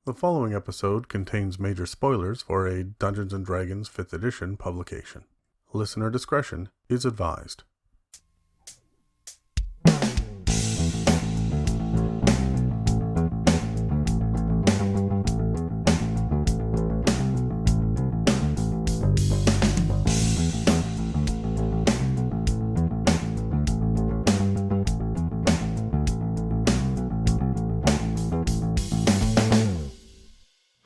The following episode contains major spoilers for a Dungeons & Dragons 5th edition publication. Listener discretion is advised.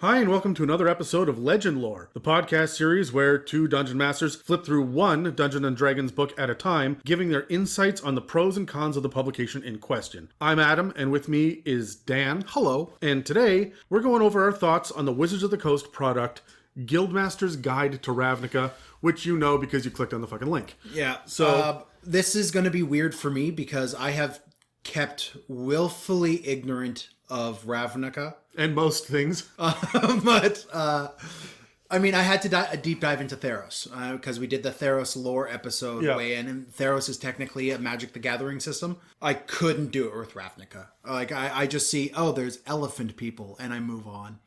Hi, and welcome to another episode of Legend Lore, the podcast series where two dungeon masters flip through one Dungeons & Dragons book at a time, giving their insights on the pros and cons of the publication in question. I'm Adam, and with me is Dan. Hello. And today, we're going over our thoughts on the Wizards of the Coast product, Guildmasters Guide to Ravnica, which you know because you clicked on the fucking link. Yeah. So, this is going to be weird for me because I have kept willfully ignorant of Ravnica. And most things. But I mean, I had to deep dive into Theros because we did the Theros lore episode way in, and Theros is technically a Magic the Gathering system. I couldn't do it with Ravnica. Like, I just see, oh, there's elephant people, and I move on.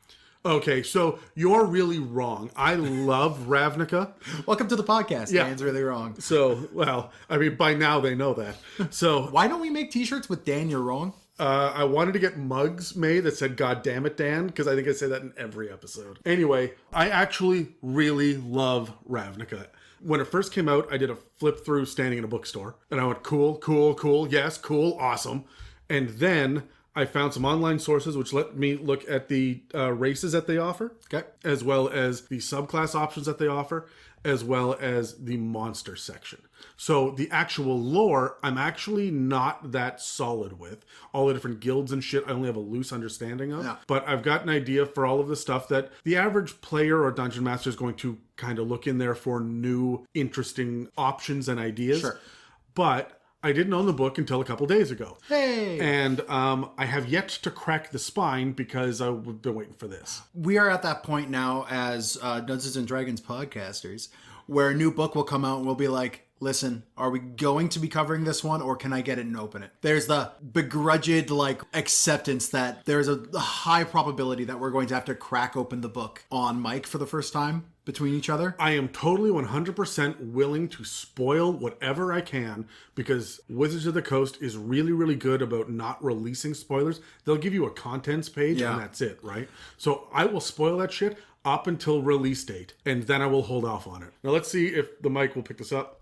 Okay, so you're really wrong. I love Ravnica. Welcome to the podcast. Yeah. Dan's really wrong. So, well, I mean, by now they know that. So, Why don't we make t-shirts with Dan, you're wrong? I wanted to get mugs made that said, God damn it, Dan, because I think I say that in every episode. Anyway, I actually really love Ravnica. When it first came out, I did a flip through standing in a bookstore, and I went, cool, cool, cool, yes, cool, awesome. And then I found some online sources which let me look at the races that they offer, Okay. as well as the subclass options that they offer, as well as the monster section. So the actual lore, I'm actually not that solid with. All the different guilds and shit, I only have a loose understanding of. Yeah. But I've got an idea for all of the stuff that the average player or dungeon master is going to kind of look in there for new, interesting options and ideas. Sure. But I didn't own the book until a couple days ago. Hey! And I have yet to crack the spine because I've been waiting for this. We are at that point now as Dungeons and Dragons podcasters where a new book will come out and we'll be like, listen, are we going to be covering this one or can I get it and open it? There's the begrudged acceptance that there's a high probability that we're going to have to crack open the book on mic for the first time between each other. I am totally 100% willing to spoil whatever I can because Wizards of the Coast is really, really good about not releasing spoilers. They'll give you a contents page and that's it, right? So I will spoil that shit up until release date, and then I will hold off on it. Now let's see if the mic will pick this up.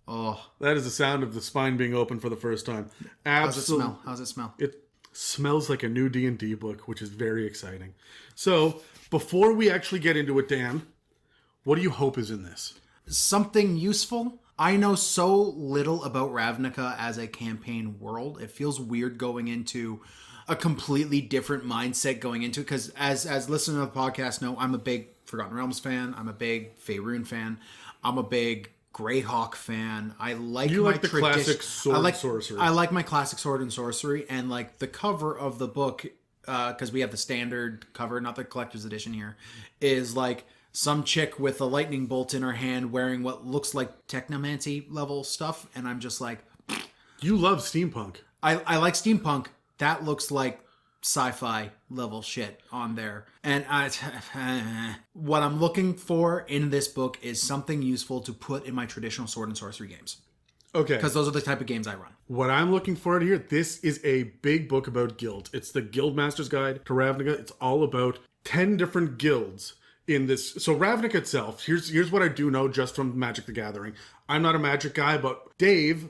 Oh, That is the sound of the spine being open for the first time. how's it smell? It smells like a new D&D book, which is very exciting. So, before we actually get into it, Dan, what do you hope is in this? Something useful. I know so little about Ravnica as a campaign world. It feels weird going into a completely different mindset going into it because as listeners of the podcast know, I'm a big Forgotten Realms fan. I'm a big Faerun fan. I'm a big Greyhawk fan. I like the classic sword and sorcery. I like my classic sword and sorcery, and like the cover of the book, because we have the standard cover, not the collector's edition here, is like some chick with a lightning bolt in her hand wearing what looks like technomancy level stuff, and I'm just like, You love steampunk. I like steampunk. That looks like sci-fi level shit on there. And what I'm looking for in this book is something useful to put in my traditional sword and sorcery games. Okay. Because those are the type of games I run. What I'm looking for here, this is a big book about guilds. It's the Guildmasters Guide to Ravnica. It's all about 10 different guilds in this. So Ravnica itself, here's what I do know just from Magic the Gathering. I'm not a Magic guy, but Dave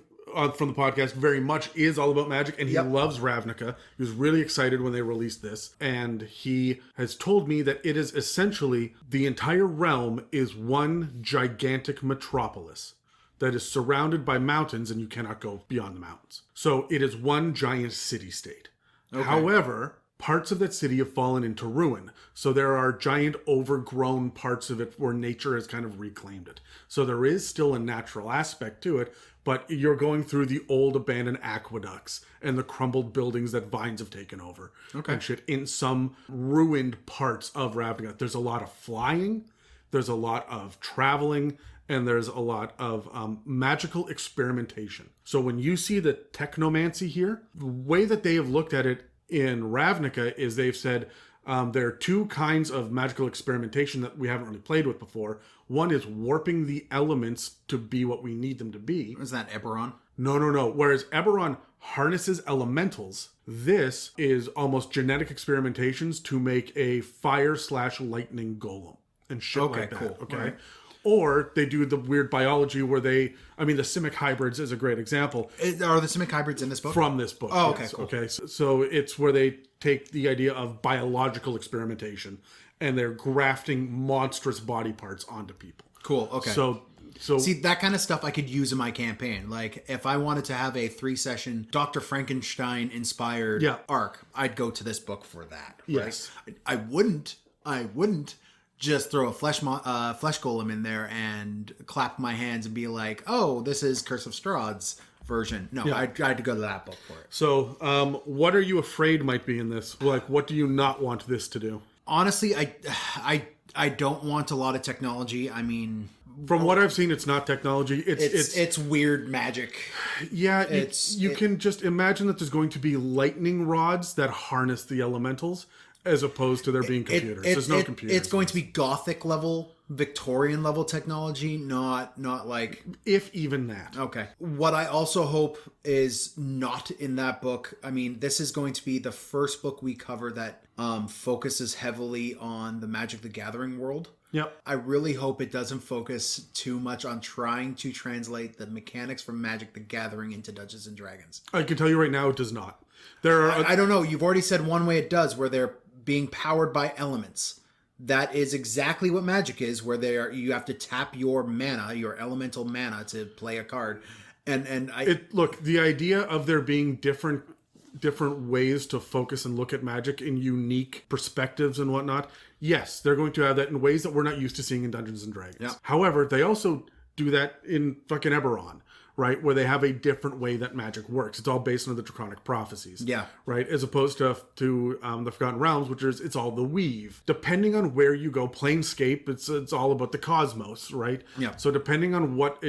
from the podcast very much is all about Magic, and he loves Ravnica. He was really excited when they released this, and he has told me that it is essentially the entire realm is one gigantic metropolis that is surrounded by mountains, and you cannot go beyond the mountains. So it is one giant city-state. Okay. However, parts of that city have fallen into ruin. So there are giant overgrown parts of it where nature has kind of reclaimed it. So there is still a natural aspect to it, but you're going through the old abandoned aqueducts and the crumbled buildings that vines have taken over. Okay. And shit in some ruined parts of Ravnica. There's a lot of flying, there's a lot of traveling, and there's a lot of magical experimentation. So when you see the technomancy here, the way that they have looked at it in Ravnica is they've said there are two kinds of magical experimentation that we haven't really played with before. One is warping the elements to be what we need them to be. Is that Eberron? No. Whereas Eberron harnesses elementals, this is almost genetic experimentations to make a fire/lightning golem and shit like that. Cool. Okay. Right. Or they do the weird biology where the Simic hybrids is a great example. Are the Simic hybrids in this book? From this book. Oh, okay, yes. cool. Okay, so it's where they take the idea of biological experimentation and they're grafting monstrous body parts onto people. Cool, okay. So see, that kind of stuff I could use in my campaign. Like, if I wanted to have a 3-session Dr. Frankenstein-inspired arc, I'd go to this book for that. Yes. Right? I wouldn't just throw a flesh golem in there and clap my hands and be like, oh, this is Curse of Strahd's version. No, I'd go to that book for it. So, what are you afraid might be in this? Like, what do you not want this to do? Honestly, I don't want a lot of technology. I mean, from what I've seen, it's not technology. It's weird magic. Yeah, you can just imagine that there's going to be lightning rods that harness the elementals, as opposed to there being computers. There's no computers. It's going to be Gothic level, Victorian level technology, not like... If even that. Okay. What I also hope is not in that book. I mean, this is going to be the first book we cover that focuses heavily on the Magic the Gathering world. Yep. I really hope it doesn't focus too much on trying to translate the mechanics from Magic the Gathering into Dungeons and Dragons. I can tell you right now, it does not. There are... I don't know. You've already said one way it does, where they're being powered by elements. That is exactly what Magic is, where you have to tap your mana, your elemental mana, to play a card. Look, the idea of there being different ways to focus and look at Magic in unique perspectives and whatnot, yes, they're going to have that in ways that we're not used to seeing in Dungeons and Dragons. Yeah. However, they also do that in fucking Eberron, right? Where they have a different way that magic works. It's all based on the Draconic prophecies. Yeah. Right? As opposed to the Forgotten Realms, which is, it's all the weave. Depending on where you go, Planescape, it's all about the cosmos, right? Yeah. So depending on what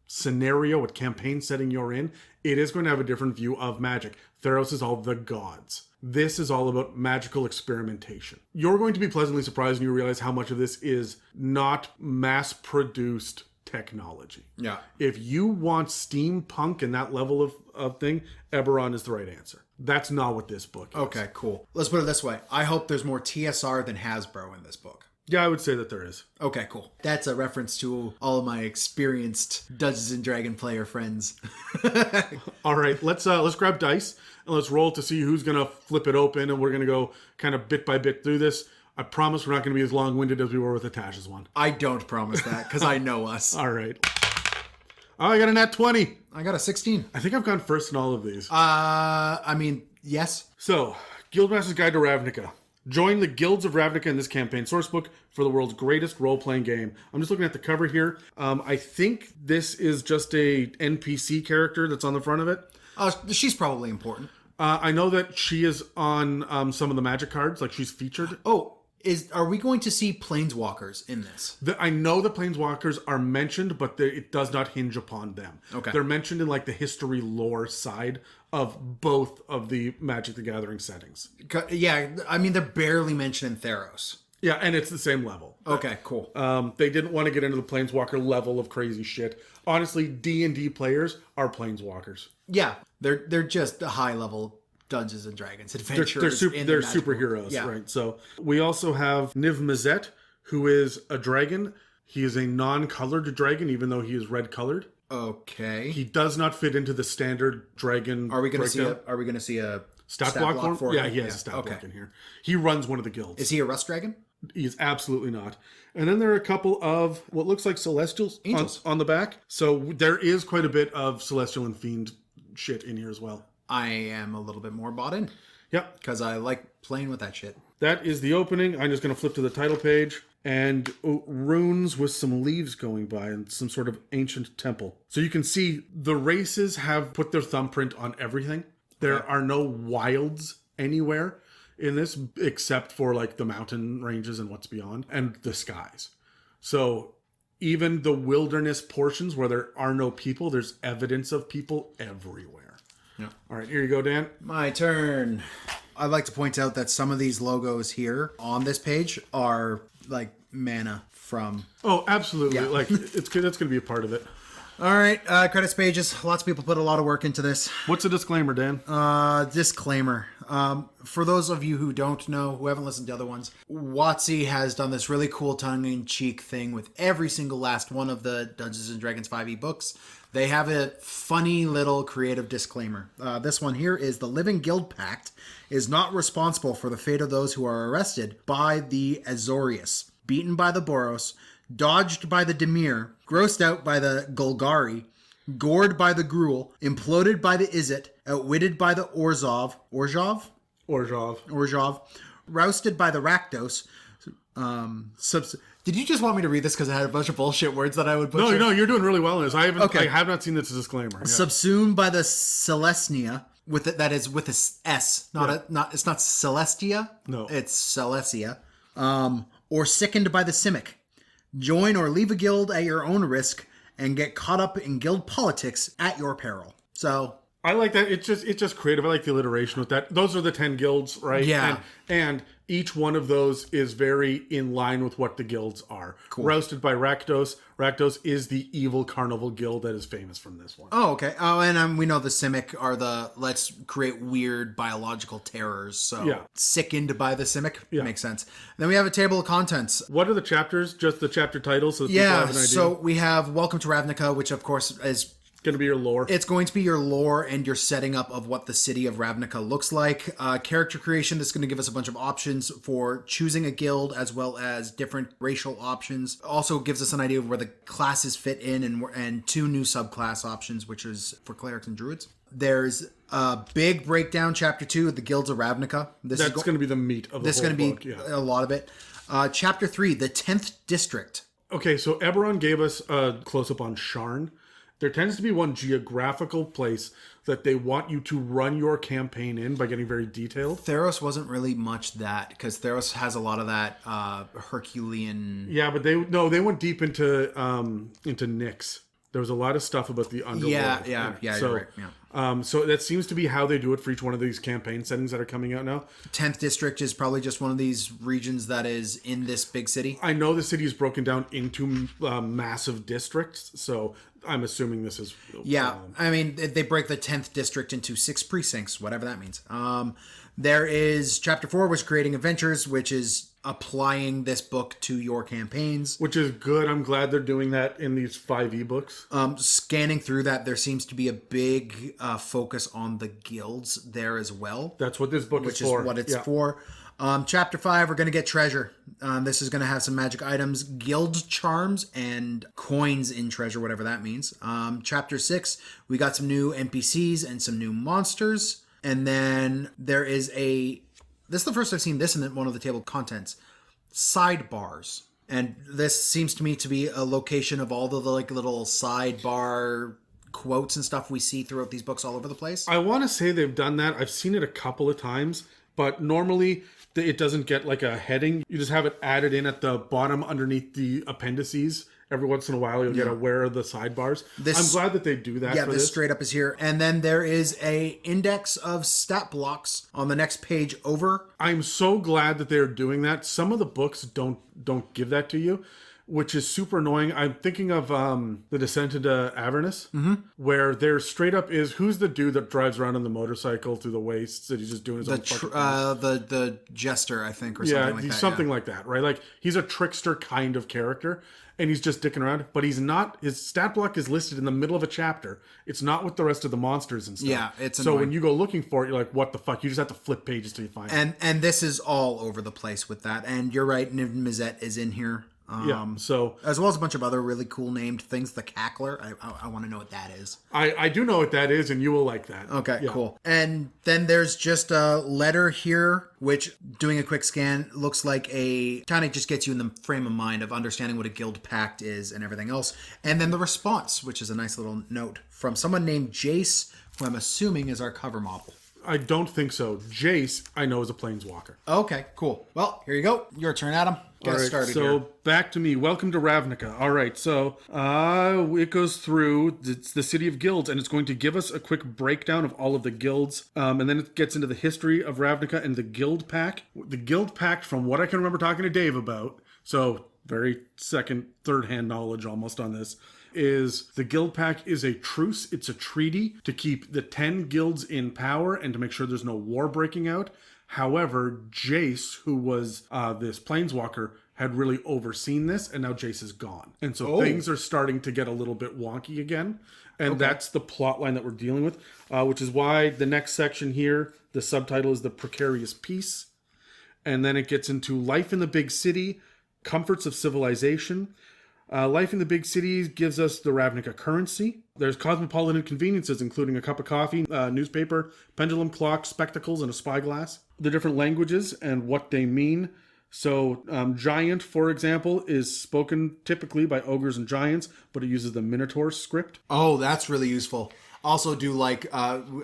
scenario, what campaign setting you're in, it is going to have a different view of magic. Theros is all the gods. This is all about magical experimentation. You're going to be pleasantly surprised when you realize how much of this is not mass-produced technology. Yeah. If you want steampunk and that level of thing, Eberron is the right answer. That's not what this book is. Okay, cool. Let's put it this way. I hope there's more TSR than Hasbro in this book. Yeah, I would say that there is. Okay, cool. That's a reference to all of my experienced Dungeons and Dragon player friends. All right, let's grab dice and let's roll to see who's gonna flip it open, and we're gonna go kind of bit by bit through this. I promise we're not gonna be as long-winded as we were with Atash's one. I don't promise that because I know us. All right. Oh, I got a nat 20. I got a 16. I think I've gone first in all of these. I mean, yes. So, Guildmasters Guide to Ravnica. Join the Guilds of Ravnica in this campaign sourcebook for the world's greatest role-playing game. I'm just looking at the cover here. I think this is just a NPC character that's on the front of it. She's probably important. I know that she is on some of the Magic cards, like she's featured. Oh, are we going to see Planeswalkers in this? I know the Planeswalkers are mentioned, but it does not hinge upon them. Okay. They're mentioned in like the history lore side of both of the Magic the Gathering settings. Yeah, I mean, they're barely mentioned in Theros. Yeah, and it's the same level. Okay, cool. They didn't want to get into the Planeswalker level of crazy shit. Honestly, D&D players are Planeswalkers. Yeah, they're just high level Dungeons and Dragons adventurers. They're superheroes, yeah. Right? So we also have Niv-Mizzet, who is a dragon. He is a non-colored dragon, even though he is red-colored. Okay. He does not fit into the standard dragon. Are we going to see a stat block for him? Yeah, him? he has a stat block in here. He runs one of the guilds. Is he a Rust Dragon? He is absolutely not. And then there are a couple of what looks like Celestials Angels on the back. So there is quite a bit of Celestial and Fiend shit in here as well. I am a little bit more bought in. Yep. Because I like playing with that shit. That is the opening. I'm just going to flip to the title page. And runes with some leaves going by and some sort of ancient temple. So you can see the races have put their thumbprint on everything. There are no wilds anywhere in this except for like the mountain ranges and what's beyond and the skies. So even the wilderness portions where there are no people, there's evidence of people everywhere. Yeah. All right, here you go, Dan. My turn. I'd like to point out that some of these logos here on this page are like mana from... Oh, absolutely. Yeah. Like, that's going to be a part of it. All right, credits pages. Lots of people put a lot of work into this. What's a disclaimer, Dan? Disclaimer. For those of you who don't know, who haven't listened to other ones, WotC has done this really cool tongue-in-cheek thing with every single last one of the Dungeons & Dragons 5e books. They have a funny little creative disclaimer. This one here is: the Living Guild Pact is not responsible for the fate of those who are arrested by the Azorius, beaten by the Boros, dodged by the Dimir, grossed out by the Golgari, gored by the Gruul, imploded by the Izzet, outwitted by the Orzhov, rousted by the Rakdos. Did you just want me to read this because I had a bunch of bullshit words that I would butcher? No, you're doing really well in this. I have not seen this as a disclaimer. Yeah. Subsumed by the Celestia, with it, that is with a S, it's not Celestia. No, it's Celestia. Or sickened by the Simic. Join or leave a guild at your own risk and get caught up in guild politics at your peril. So I like that. It's just creative. I like the alliteration with that. Those are the 10 guilds, right? Yeah. And each one of those is very in line with what the guilds are. Cool. Rousted by Rakdos. Rakdos is the evil carnival guild that is famous from this one. Oh, okay. Oh, and we know the Simic are the let's create weird biological terrors. So yeah. Sickened by the Simic makes sense. Then we have a table of contents. What are the chapters? Just the chapter titles, so that people have an idea. So we have Welcome to Ravnica, which of course is going to be your lore. It's going to be your lore and your setting up of what the city of Ravnica looks like. Character creation, that's going to give us a bunch of options for choosing a guild as well as different racial options. Also gives us an idea of where the classes fit in and 2 new subclass options, which is for clerics and druids. There's a big breakdown, chapter 2 of the Guilds of Ravnica. That's going to be the meat of the whole book. This is going to be a lot of it. Chapter 3, the 10th District. Okay, so Eberron gave us a close-up on Sharn. There tends to be one geographical place that they want you to run your campaign in by getting very detailed. Theros wasn't really much that, because Theros has a lot of that Herculean... Yeah, but they went deep into Nyx. There was a lot of stuff about the underworld. Yeah, so, you're right. Yeah. So that seems to be how they do it for each one of these campaign settings that are coming out now. 10th District is probably just one of these regions that is in this big city. I know the city is broken down into massive districts, so I'm assuming this is... Yeah, I mean, they break the 10th District into 6 precincts, whatever that means. There is Chapter 4, which is Creating Adventures, which is applying this book to your campaigns. Which is good. I'm glad they're doing that in these 5 ebooks. Scanning through that, there seems to be a big focus on the guilds there as well. That's what this book is for. Which is what it's for. Chapter 5, we're going to get treasure. This is going to have some magic items, guild charms, and coins in treasure, whatever that means. Chapter 6, we got some new NPCs and some new monsters. And then there is this is the first I've seen this in one of the table of contents. Sidebars. And this seems to me to be a location of all the like little sidebar quotes and stuff we see throughout these books all over the place. I want to say they've done that. I've seen it a couple of times, but normally it doesn't get like a heading. You just have it added in at the bottom underneath the appendices. Every once in a while, you'll get aware of the sidebars. I'm glad that they do that. Yeah, this straight up is here. And then there is a index of stat blocks on the next page over. I'm so glad that they're doing that. Some of the books don't give that to you, which is super annoying. I'm thinking of The Descent into Avernus, where there straight up is, who's the dude that drives around on the motorcycle through the wastes that he's just doing his own the jester, I think, or something like that. Something like that, right? Like, he's a trickster kind of character, and he's just dicking around, but he's not. His stat block is listed in the middle of a chapter. It's not with the rest of the monsters and stuff. Yeah, it's so annoying. When you go looking for it, you're like, what the fuck? You just have to flip pages till you find it. And this is all over the place with that. And you're right, Niv-Mizzet is in here. So as well as a bunch of other really cool named things. The Cackler, I want to know what that is. I do know what that is, and you will like that. Okay, cool. And then there's just a letter here, which, doing a quick scan, looks like kind of just gets you in the frame of mind of understanding what a guild pact is and everything else. And then the response, which is a nice little note from someone named Jace, who I'm assuming is our cover model. I don't think so. Jace, I know, is a planeswalker. Okay, cool. Well, here you go. Your turn, Adam. Get us started so here. back to me. Welcome to Ravnica. All right, so it goes through it's the city of guilds, and it's going to give us a quick breakdown of all of the guilds, and then it gets into the history of Ravnica and the guild pack. The guild pack, from what I can remember talking to Dave about, so very second, third hand knowledge almost on this, is the guild pack is a truce. It's a treaty to keep the 10 guilds in power and to make sure there's no war breaking out. However, Jace, who was this planeswalker, had really overseen this, and now Jace is gone. And so things are starting to get a little bit wonky again. And that's the plot line that we're dealing with, which is why the next section here, the subtitle is The Precarious Peace. And then it gets into life in the big city, comforts of civilization. Life in the big cities gives us the Ravnica currency. There's cosmopolitan conveniences, including a cup of coffee, newspaper, pendulum clock, spectacles, and a spyglass. The different languages and what they mean. So, giant, for example, is spoken typically by ogres and giants, but it uses the Minotaur script. Oh, that's really useful. Also, do like,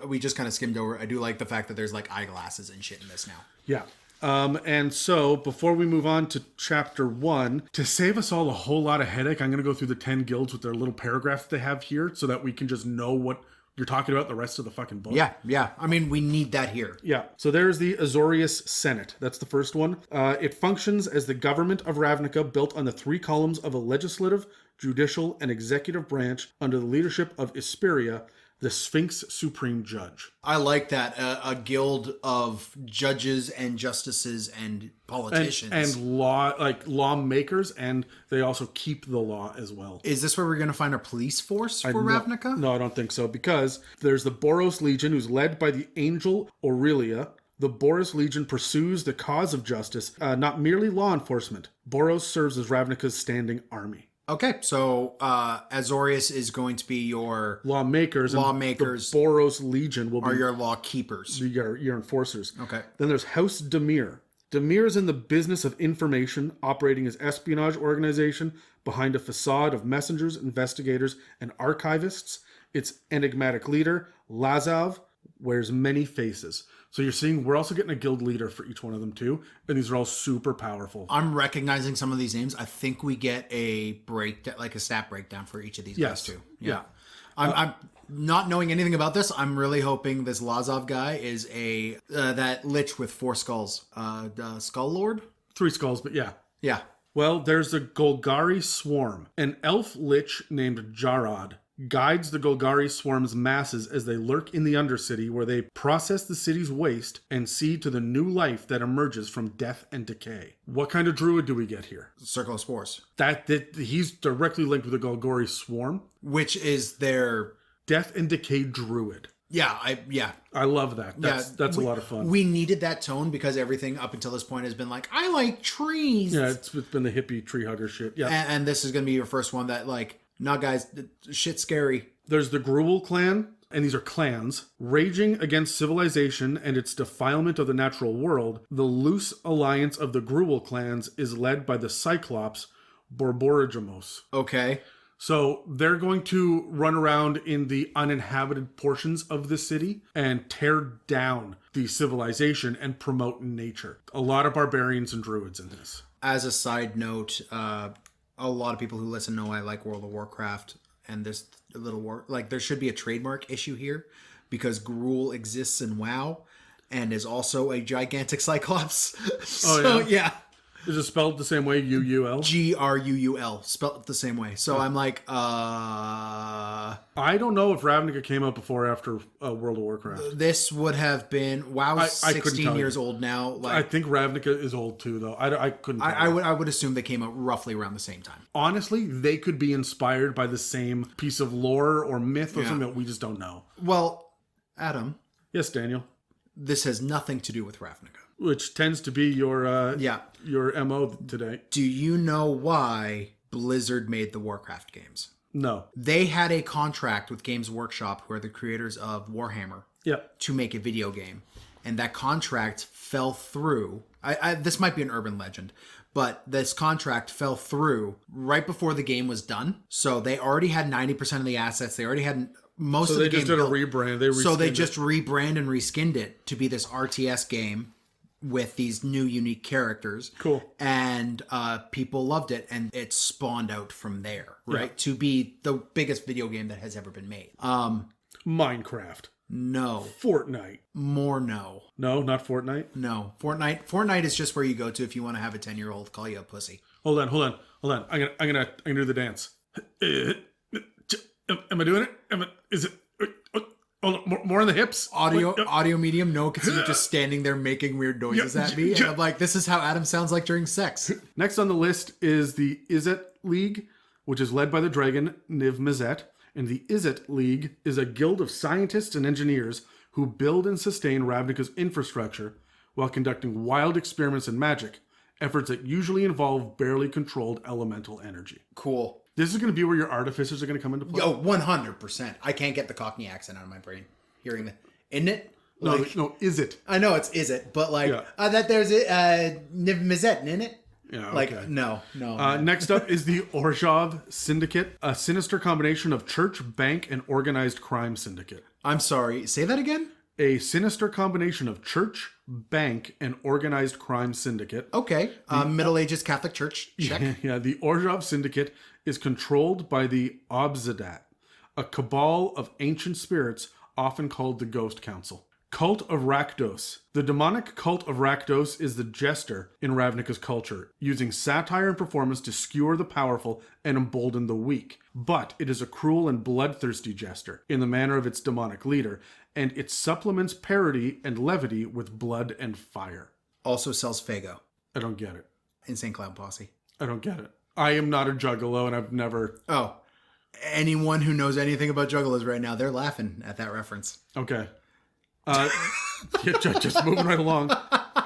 we just kind of skimmed over, I do like the fact that there's like eyeglasses and shit in this now. Yeah. And so, before we move on to chapter 1, to save us all a whole lot of headache, I'm going to go through the 10 guilds with their little paragraphs they have here so that we can just know what you're talking about the rest of the fucking book. Yeah. I mean, we need that here. Yeah. So there's the Azorius Senate. That's the first one. It functions as the government of Ravnica, built on the 3 columns of a legislative, judicial, and executive branch under the leadership of Isperia, the Sphinx Supreme Judge. I like that. A guild of judges and justices and politicians. And lawmakers, and they also keep the law as well. Is this where we're going to find our police force for Ravnica? No, I don't think so, because there's the Boros Legion, who's led by the angel Aurelia. The Boros Legion pursues the cause of justice, not merely law enforcement. Boros serves as Ravnica's standing army. Okay, so Azorius is going to be your lawmakers. And the Boros Legion will be your law keepers, your enforcers. Okay. Then there's House Demir. Demir is in the business of information, operating as espionage organization behind a facade of messengers, investigators, and archivists. Its enigmatic leader, Lazav, wears many faces. So you're seeing we're also getting a guild leader for each one of them too, and these are all super powerful. I'm recognizing some of these names. I think we get a like a stat breakdown for each of these guys too. Yeah. I'm not knowing anything about this. I'm really hoping this Lazav guy is that lich with 4 skulls, Skull Lord. 3 skulls, but yeah. Yeah. Well, there's the Golgari Swarm, an elf lich named Jarad. Guides the Golgari Swarm's masses as they lurk in the Undercity, where they process the city's waste and see to the new life that emerges from death and decay. What kind of druid do we get here? Circle of Spores. That he's directly linked with the Golgari Swarm, which is their death and decay druid. Yeah, I love that. That's a lot of fun. We needed that tone because everything up until this point has been like, I like trees. Yeah, it's been the hippie tree hugger shit. Yeah, and this is going to be your first one that like. Nah, guys, shit's scary. There's the Gruul clan, and these are clans, raging against civilization and its defilement of the natural world. The loose alliance of the Gruul clans is led by the Cyclops Borborygmos. Okay. So they're going to run around in the uninhabited portions of the city and tear down the civilization and promote nature. A lot of barbarians and druids in this. As a side note, a lot of people who listen know I like World of Warcraft, and there's a little there should be a trademark issue here because Gruul exists in WoW and is also a gigantic Cyclops. So, yeah. Is it spelled the same way, U-U-L? Gruul, spelled the same way. So I'm like, I don't know if Ravnica came out before or after World of Warcraft. This would have been, WoW's 16 years old now. Like, I think Ravnica is old too, though. I couldn't tell. I would assume they came out roughly around the same time. Honestly, they could be inspired by the same piece of lore or myth or something that we just don't know. Well, Adam. Yes, Daniel. This has nothing to do with Ravnica. Which tends to be your MO today. Do you know why Blizzard made the Warcraft games? No. They had a contract with Games Workshop, who are the creators of Warhammer, to make a video game. And that contract fell through. This might be an urban legend, but this contract fell through right before the game was done. So they already had 90% of the assets. They already had most So of the they game just did a built- rebrand. So they reskinned just it. rebrand and reskinned it to be this RTS game with these new unique characters. Cool. And people loved it, and it spawned out from there, right? To be the biggest video game that has ever been made. Minecraft. No. Fortnite. More no. No, not Fortnite. No. Fortnite is just where you go to if you want to have a 10-year-old call you a pussy. Hold on. I'm gonna do the dance. Am I doing it? Is it? Hold on, more on the hips. Audio medium, no, because you're just standing there making weird noises at me. And I'm like, this is how Adam sounds like during sex. Next on the list is the Izzet League, which is led by the dragon Niv-Mizzet. And the Izzet League is a guild of scientists and engineers who build and sustain Ravnica's infrastructure while conducting wild experiments in magic, efforts that usually involve barely controlled elemental energy. Cool. This is going to be where your artificers are going to come into play. Oh, 100%. I can't get the Cockney accent out of my brain. Hearing the, isn't it? Like, No, is it? I know it's is it, but like Yeah. that there's Niv-Mizzet, isn't it? Yeah, okay. Like no. Next up is the Orzhov Syndicate, a sinister combination of church, bank, and organized crime syndicate. I'm sorry. Say that again. A sinister combination of church, bank, and organized crime syndicate. Okay. Middle Ages Catholic Church. Check. Yeah, the Orzhov Syndicate is controlled by the Obzedat, a cabal of ancient spirits often called the Ghost Council. Cult of Rakdos. The demonic cult of Rakdos is the jester in Ravnica's culture, using satire and performance to skewer the powerful and embolden the weak. But it is a cruel and bloodthirsty jester, in the manner of its demonic leader, and it supplements parody and levity with blood and fire. Also sells Fago. I don't get it. Insane Clown Posse. I don't get it. I am not a juggalo, and I've never... Oh. Anyone who knows anything about juggalos right now, they're laughing at that reference. Okay. Just moving right along.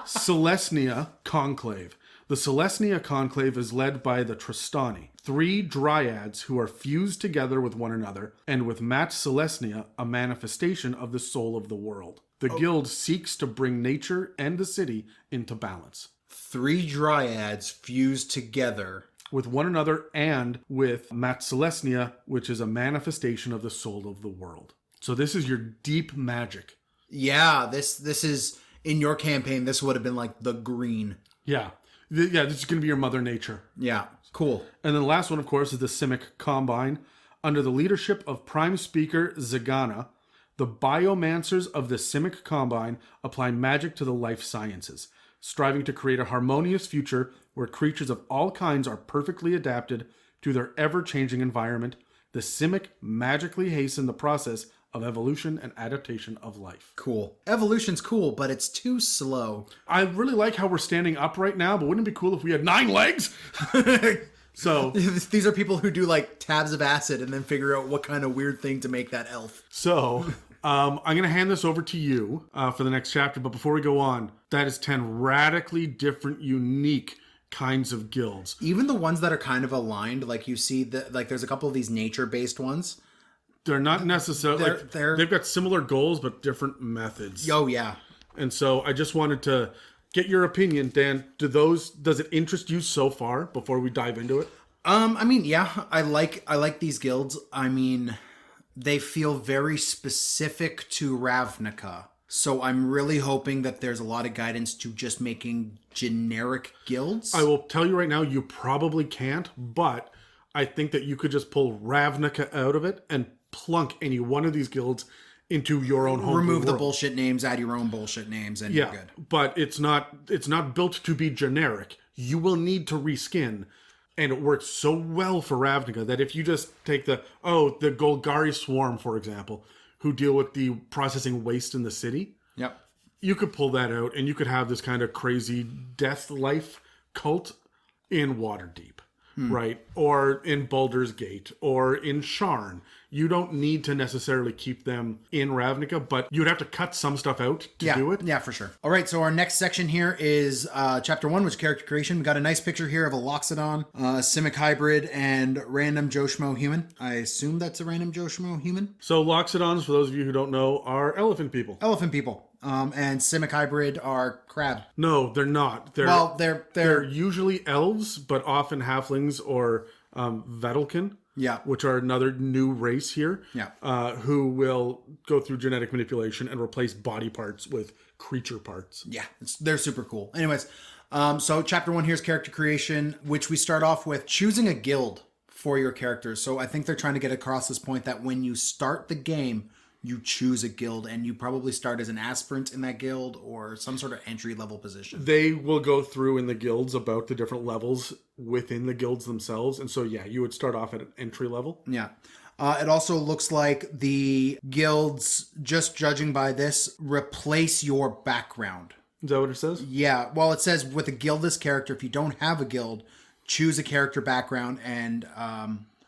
Celestia Conclave. The Celestia Conclave is led by the Tristani, 3 dryads who are fused together with one another, and with Mat Celestia, a manifestation of the soul of the world. The guild seeks to bring nature and the city into balance. 3 dryads fused together. With one another and with Mat Celestia, which is a manifestation of the soul of the world. So this is your deep magic. Yeah, this is, in your campaign, this would have been like the green. Yeah. Yeah, this is going to be your mother nature. Yeah, cool. And then the last one, of course, is the Simic Combine. Under the leadership of Prime Speaker Zagana, the biomancers of the Simic Combine apply magic to the life sciences, striving to create a harmonious future where creatures of all kinds are perfectly adapted to their ever-changing environment. The Simic magically hasten the process of evolution and adaptation of life. Cool. Evolution's cool, but it's too slow. I really like how we're standing up right now, but wouldn't it be cool if we had 9 legs? So these are people who do like tabs of acid and then figure out what kind of weird thing to make that elf. I'm going to hand this over to you for the next chapter. But before we go on, that is 10 radically different, unique kinds of guilds. Even the ones that are kind of aligned, like you see that, like there's a couple of these nature-based ones. They're not necessarily... They've got similar goals, but different methods. Oh, yeah. And so I just wanted to get your opinion, Dan. Does it interest you so far before we dive into it? I mean, yeah, I like these guilds. I mean, they feel very specific to Ravnica. So I'm really hoping that there's a lot of guidance to just making generic guilds. I will tell you right now, you probably can't, but I think that you could just pull Ravnica out of it and plunk any one of these guilds into your own home. Remove the bullshit names, add your own bullshit names, and you're good. But it's not built to be generic. You will need to reskin. And it works so well for Ravnica that if you just take the Golgari Swarm, for example, who deal with the processing waste in the city. Yep. You could pull that out and you could have this kind of crazy death life cult in Waterdeep, right? Or in Baldur's Gate or in Sharn. You don't need to necessarily keep them in Ravnica, but you'd have to cut some stuff out to do it. Yeah, for sure. All right, so our next section here is Chapter 1, which is character creation. We got a nice picture here of a Loxodon, Simic Hybrid, and random Joe Schmo human. I assume that's a random Joe Schmo human. So Loxodons, for those of you who don't know, are elephant people. Elephant people. And Simic Hybrid are crab. No, they're not. They're They're usually elves, but often halflings or Vedalken. Yeah. which are another new race here. Yeah. Who will go through genetic manipulation and replace body parts with creature parts. Yeah, they're super cool. Anyways, so chapter 1 here is character creation, which we start off with choosing a guild for your characters. So I think they're trying to get across this point that when you start the game, you choose a guild, and you probably start as an aspirant in that guild or some sort of entry level position. They will go through in the guilds about the different levels within the guilds themselves. And so, yeah, you would start off at an entry level. Yeah. It also looks like the guilds, just judging by this, replace your background. Is that what it says? Yeah. Well, it says with a guildless character, if you don't have a guild, choose a character background and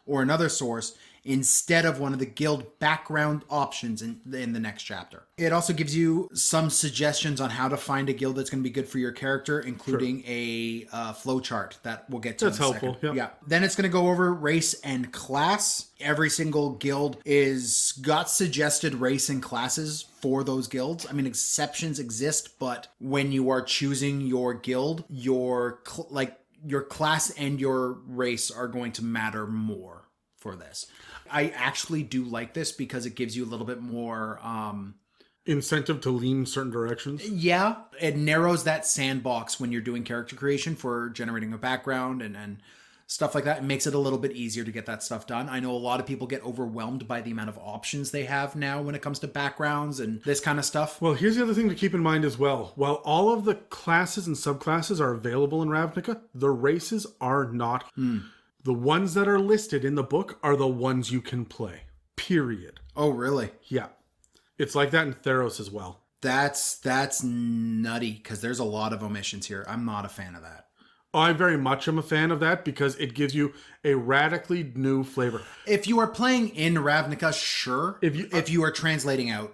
or another source instead of one of the guild background options in the next chapter. It also gives you some suggestions on how to find a guild that's going to be good for your character, including a flow chart that we'll get to. That's in a helpful. Second. Yeah. Then it's going to go over race and class. Every single guild is got suggested race and classes for those guilds. I mean, exceptions exist, but when you are choosing your guild, your class and your race are going to matter more for this. I actually do like this because it gives you a little bit more Incentive to lean certain directions. yeah, it narrows that sandbox when you're doing character creation for generating a background and stuff like that. It makes it a little bit easier to get that stuff done. I know a lot of people get overwhelmed by the amount of options they have now when it comes to backgrounds and this kind of stuff. Well, here's the other thing to keep in mind as well. While all of the classes and subclasses are available in Ravnica, the races are not. The ones that are listed in the book are the ones you can play. Period. Oh, really? Yeah. It's like that in Theros as well. That's nutty because there's a lot of omissions here. I'm not a fan of that. I very much am a fan of that because it gives you a radically new flavor. If you are playing in Ravnica, sure. If you are translating out,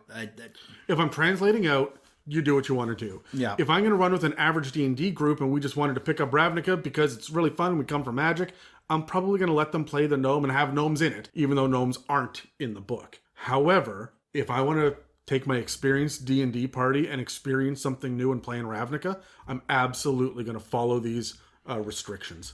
If I'm translating out, you do what you want to do. Yeah. If I'm going to run with an average D&D group and we just wanted to pick up Ravnica because it's really fun and we come from Magic, I'm probably going to let them play the gnome and have gnomes in it, even though gnomes aren't in the book. However, if I want to take my experienced D&D party and experience something new and play in Ravnica, I'm absolutely going to follow these restrictions.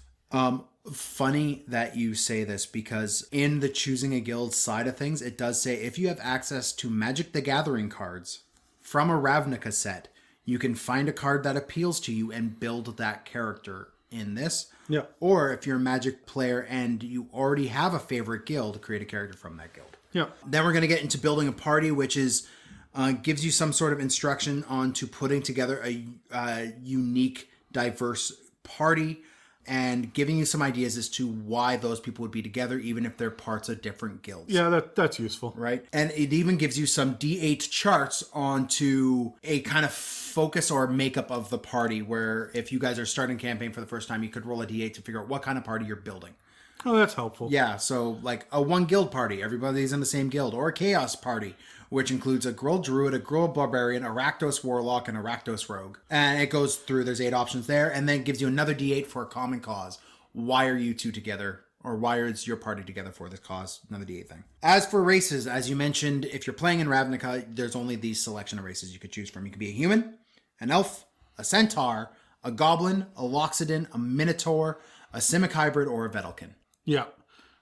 Funny that you say this because in the choosing a guild side of things, it does say if you have access to Magic the Gathering cards from a Ravnica set, you can find a card that appeals to you and build that character in this. Yeah. Or if you're a Magic player and you already have a favorite guild, create a character from that guild. Yeah. Then we're going to get into building a party, which is gives you some sort of instruction on to putting together a unique, diverse party and giving you some ideas as to why those people would be together, even if they're parts of different guilds. Yeah, that's useful. Right? And it even gives you some D8 charts onto a kind of focus or makeup of the party, where if you guys are starting a campaign for the first time, you could roll a D8 to figure out what kind of party you're building. Oh, that's helpful. Yeah, so like a one guild party, everybody's in the same guild, or a chaos party, which includes a Gruul Druid, a Gruul Barbarian, a Rakdos Warlock, and a Rakdos Rogue. And it goes through, there's 8 options there, and then it gives you another D8 for a common cause. Why are you two together? Or why is your party together for this cause? Another D8 thing. As for races, as you mentioned, if you're playing in Ravnica, there's only these selection of races you could choose from. You could be a human, an elf, a centaur, a goblin, a loxodon, a minotaur, a simic hybrid, or a Vedalken. Yeah.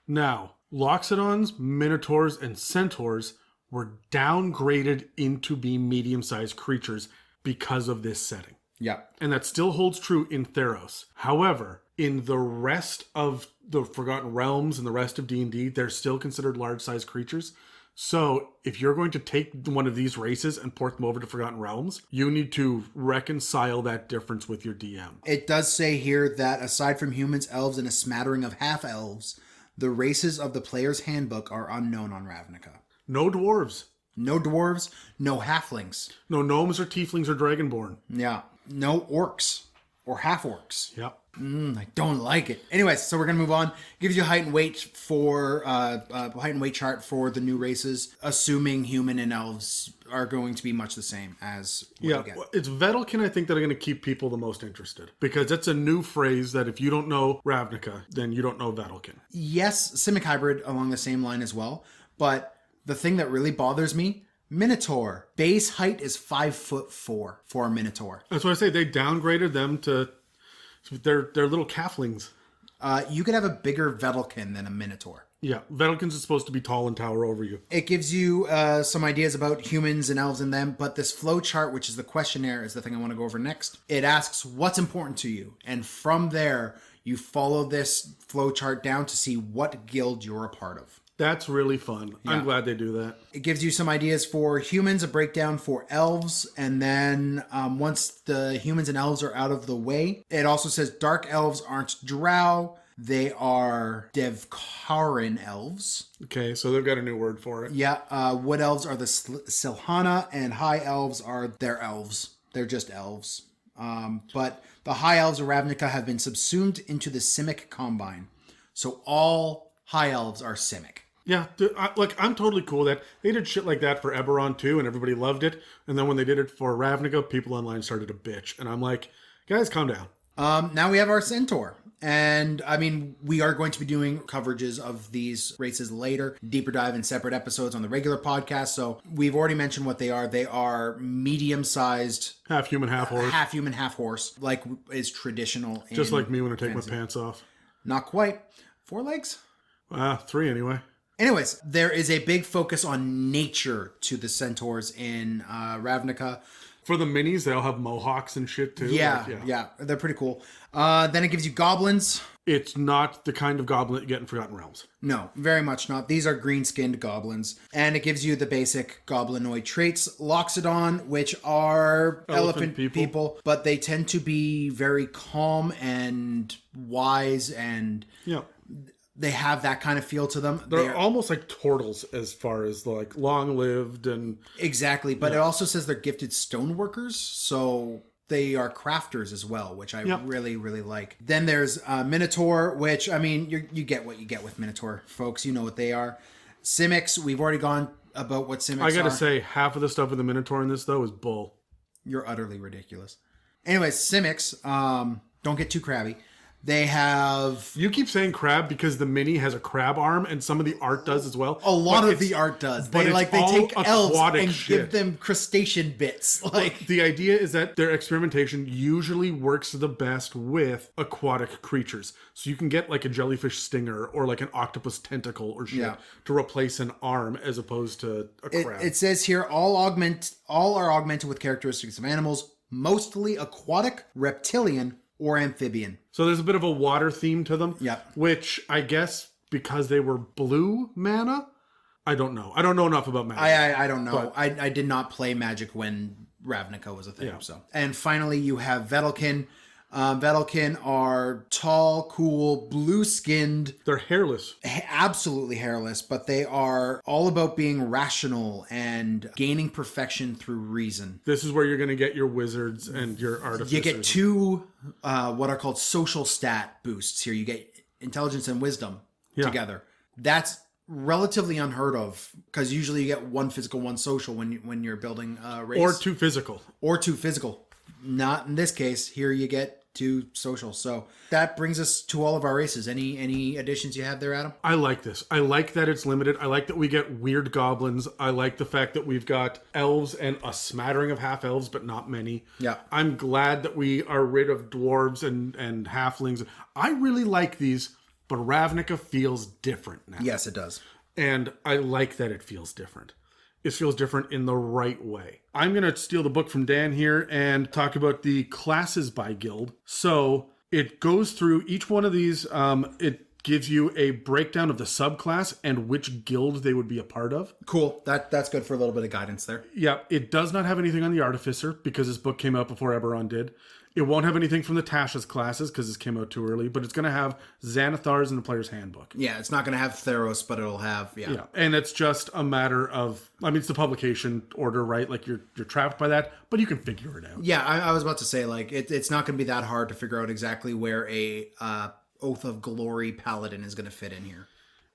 Now, loxodons, minotaurs, and centaurs were downgraded into being medium-sized creatures because of this setting. Yeah. And that still holds true in Theros. However, in the rest of the Forgotten Realms and the rest of D&D, they're still considered large-sized creatures. So if you're going to take one of these races and port them over to Forgotten Realms, you need to reconcile that difference with your DM. It does say here that aside from humans, elves, and a smattering of half-elves, the races of the player's handbook are unknown on Ravnica. No dwarves. No dwarves, no halflings. No gnomes or tieflings or dragonborn. Yeah. No orcs or half-orcs. Yep. I don't like it. Anyways, so we're gonna move on. Gives you height and weight for height and weight chart for the new races, assuming human and elves are going to be much the same as what you get. It's Vedalken, I think, that are going to keep people the most interested because it's a new phrase that if you don't know Ravnica, then you don't know Vedalken. Yes, Simic Hybrid along the same line as well, but the thing that really bothers me, Minotaur. Base height is 5'4" for a Minotaur. That's why I say they downgraded them to they're little calflings. You could have a bigger Vedalken than a Minotaur. Yeah, Vedalken's is supposed to be tall and tower over you. It gives you some ideas about humans and elves and them, but this flow chart, which is the questionnaire, is the thing I want to go over next. It asks what's important to you, and from there, you follow this flow chart down to see what guild you're a part of. That's really fun. Yeah. I'm glad they do that. It gives you some ideas for humans, a breakdown for elves, and then once the humans and elves are out of the way, it also says dark elves aren't drow. They are Devkarin elves. Okay, so they've got a new word for it. Yeah, wood elves are the Silhana, and high elves are their elves. They're just elves. But the high elves of Ravnica have been subsumed into the Simic Combine. So all high elves are Simic. Yeah, I'm totally cool with that. They did shit like that for Eberron too, and everybody loved it. And then when they did it for Ravnica, people online started to bitch. And I'm like, guys, calm down. Now we have our Centaur. And I mean, we are going to be doing coverages of these races later, deeper dive in separate episodes on the regular podcast. So we've already mentioned what they are. They are medium-sized, half human, half horse. Half human, half horse, like is traditional. Just like me when I take my pants off. Not quite. 4 legs? 3 anyway. Anyways, there is a big focus on nature to the centaurs in Ravnica. For the minis, they all have mohawks and shit too. Yeah, they're pretty cool. Then it gives you goblins. It's not the kind of goblin that you get in Forgotten Realms. No, very much not. These are green-skinned goblins. And it gives you the basic goblinoid traits. Loxodon, which are elephant people, but they tend to be very calm and wise, and they have that kind of feel to them. They're almost like turtles as far as like long-lived and... Exactly, but it also says they're gifted stoneworkers, so... They are crafters as well, which I really, really like. Then there's Minotaur, which, I mean, you get what you get with Minotaur, folks. You know what they are. Simics, we've already gone about what Simics are. I gotta say, half of the stuff with the Minotaur in this, though, is bull. You're utterly ridiculous. Anyways, Simics, don't get too crabby. They have... You keep saying crab because the mini has a crab arm, and some of the art does as well. A lot of the art does. They take elves and give them crustacean bits. The idea is that their experimentation usually works the best with aquatic creatures. So you can get like a jellyfish stinger or like an octopus tentacle or shit to replace an arm as opposed to a crab. It says here, all are augmented with characteristics of animals, mostly aquatic, reptilian, or amphibian. So there's a bit of a water theme to them. Yeah. Which I guess because they were blue mana? I don't know. I don't know enough about magic. I don't know. I did not play Magic when Ravnica was a thing. Yeah. So. And finally you have Vedalken. Vedalken are tall, cool, blue-skinned. They're hairless. Absolutely hairless, but they are all about being rational and gaining perfection through reason. This is where you're going to get your wizards and your artificers. You get 2 what are called social stat boosts here. You get intelligence and wisdom together. That's relatively unheard of because usually you get 1 physical, 1 social when you're building a race. Or 2 physical. Or 2 physical. Not in this case. Here you get 2 social. So that brings us to all of our races. Any additions you have there, Adam? I like this. I like that it's limited. I like that we get weird goblins. I like the fact that we've got elves and a smattering of half elves, but not many. Yeah. I'm glad that we are rid of dwarves and halflings. I really like these, but Ravnica feels different now. Yes, it does. And I like that it feels different. It feels different in the right way. I'm going to steal the book from Dan here and talk about the classes by guild. So it goes through each one of these. It gives you a breakdown of the subclass and which guild they would be a part of. Cool. That's good for a little bit of guidance there. Yeah. It does not have anything on the Artificer because this book came out before Eberron did. It won't have anything from the Tasha's classes because this came out too early, but it's going to have Xanathar's in the player's handbook. Yeah, it's not going to have Theros, but it'll have, Yeah, and it's just a matter of, I mean, it's the publication order, right? Like, you're trapped by that, but you can figure it out. Yeah, I was about to say, like, it's not going to be that hard to figure out exactly where a Oath of Glory Paladin is going to fit in here.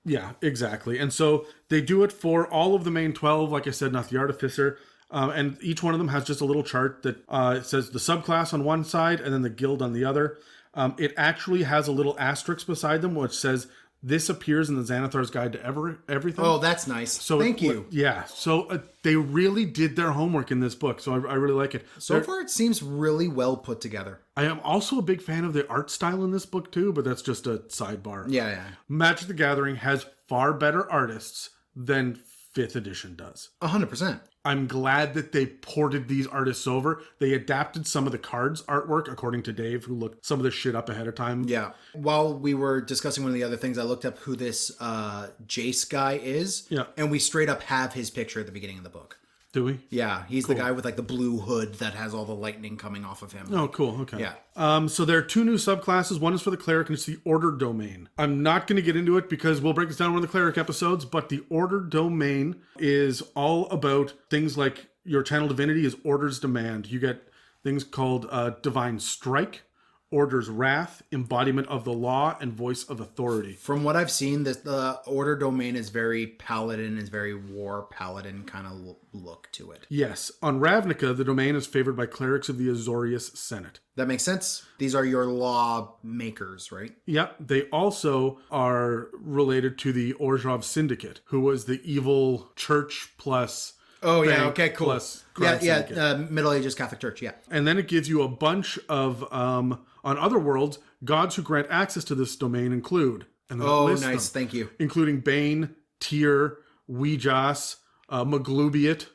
Yeah, exactly. And so they do it for all of the main 12, like I said, not the Artificer. And each one of them has just a little chart that it says the subclass on one side and then the guild on the other. It actually has a little asterisk beside them which says this appears in the Xanathar's Guide to Everything. Oh, that's nice. So thank you. Yeah. So they really did their homework in this book. So I really like it. So far, it seems really well put together. I am also a big fan of the art style in this book too, but that's just a sidebar. Yeah. Magic the Gathering has far better artists than 5th edition does. 100%. I'm glad that they ported these artists over. They adapted some of the cards artwork, according to Dave, who looked some of this shit up ahead of time. Yeah. While we were discussing one of the other things, I looked up who this Jace guy is. Yeah. And we straight up have his picture at the beginning of the book. Do we? Yeah. He's the guy with like the blue hood that has all the lightning coming off of him. Oh, cool. Okay. Yeah. So there are 2 new subclasses. One is for the cleric, and it's the order domain. I'm not going to get into it because we'll break this down in one of the cleric episodes, but the order domain is all about things like your channel divinity is order's demand. You get things called divine strike, order's wrath, embodiment of the law, and voice of authority. From what I've seen, the order domain is very paladin, is very war paladin kind of look to it. Yes. On Ravnica, the domain is favored by clerics of the Azorius Senate. That makes sense. These are your law makers, right? Yep. They also are related to the Orzhov Syndicate, who was the evil church plus... Oh, yeah. Okay, cool. Plus crime syndicate. Middle Ages Catholic Church, yeah. And then it gives you a bunch of, on other worlds, gods who grant access to this domain include. And then Oh, nice. Thank you. Including Bane, Tyr, Ouijas, Maglubiet,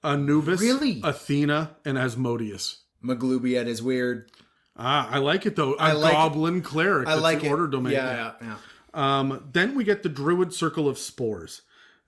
Anubis, Really? Athena, and Asmodeus. Maglubiet is weird. I like it, though. I like goblin cleric. I like the it. order domain. Yeah. Then we get the Druid Circle of Spores.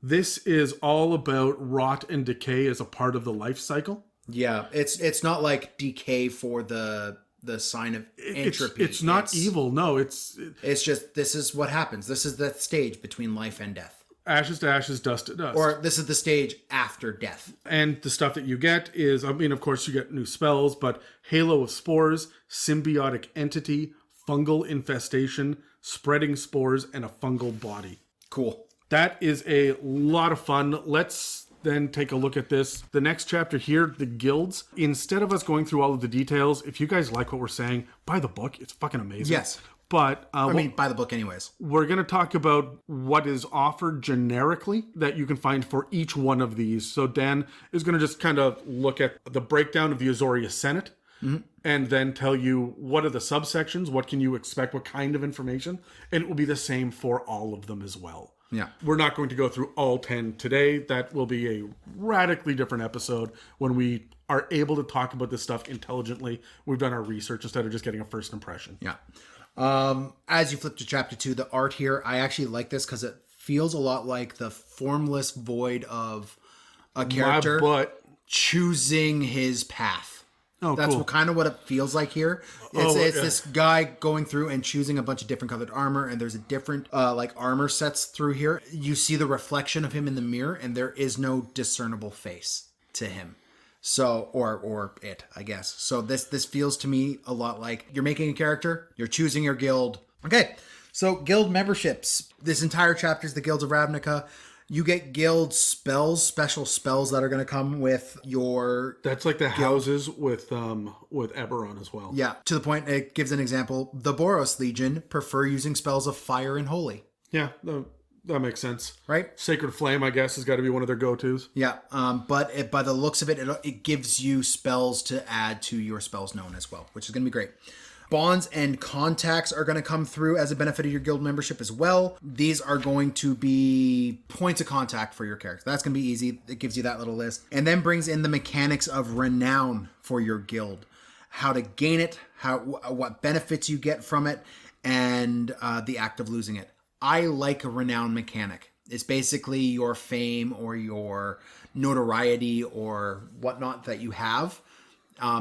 This is all about rot and decay as a part of the life cycle. Yeah, it's not like decay for the sign of entropy. It's not evil. No, it's just this is what happens. This is the stage between life and death. Ashes to ashes, dust to dust. Or this is the stage after death. And the stuff that you get is, I mean, of course, you get new spells, but Halo of Spores, Symbiotic Entity, Fungal Infestation, Spreading Spores, and a Fungal Body. Cool. That is a lot of fun. Let's then take a look at this. The next chapter here, the guilds. Instead of us going through all of the details, if you guys like what we're saying, buy the book. It's fucking amazing. Yes. But I mean, buy the book anyways. We're going to talk about what is offered generically that you can find for each one of these. So Dan is going to just kind of look at the breakdown of the Azorius Senate. Mm-hmm. And then tell you what are the subsections, what can you expect, what kind of information. And it will be the same for all of them as well. Yeah. We're not going to go through all 10 today. That will be a radically different episode when we are able to talk about this stuff intelligently. We've done our research instead of just getting a first impression. Yeah. As you flip to chapter 2, the art here, I actually like this because it feels a lot like the formless void of a character choosing his path. Oh, That's cool. kind of what it feels like here. It's this guy going through and choosing a bunch of different colored armor, and there's a different like armor sets through here. You see the reflection of him in the mirror, and there is no discernible face to him. So, or it, I guess. So this feels to me a lot like you're making a character, you're choosing your guild. Okay, so guild memberships. This entire chapter is the Guilds of Ravnica. You get guild spells, special spells that are going to come with your... That's like the houses with Eberron as well. Yeah, to the point, it gives an example. The Boros Legion prefer using spells of fire and holy. Yeah, that makes sense. Right? Sacred Flame, I guess, has got to be one of their go-tos. Yeah, but by the looks of it, it gives you spells to add to your spells known as well, which is going to be great. Bonds and contacts are going to come through as a benefit of your guild membership as well. These are going to be points of contact for your character. That's going to be easy. It gives you that little list. And then brings in the mechanics of renown for your guild. How to gain it, what benefits you get from it, and the act of losing it. I like a renown mechanic. It's basically your fame or your notoriety or whatnot that you have.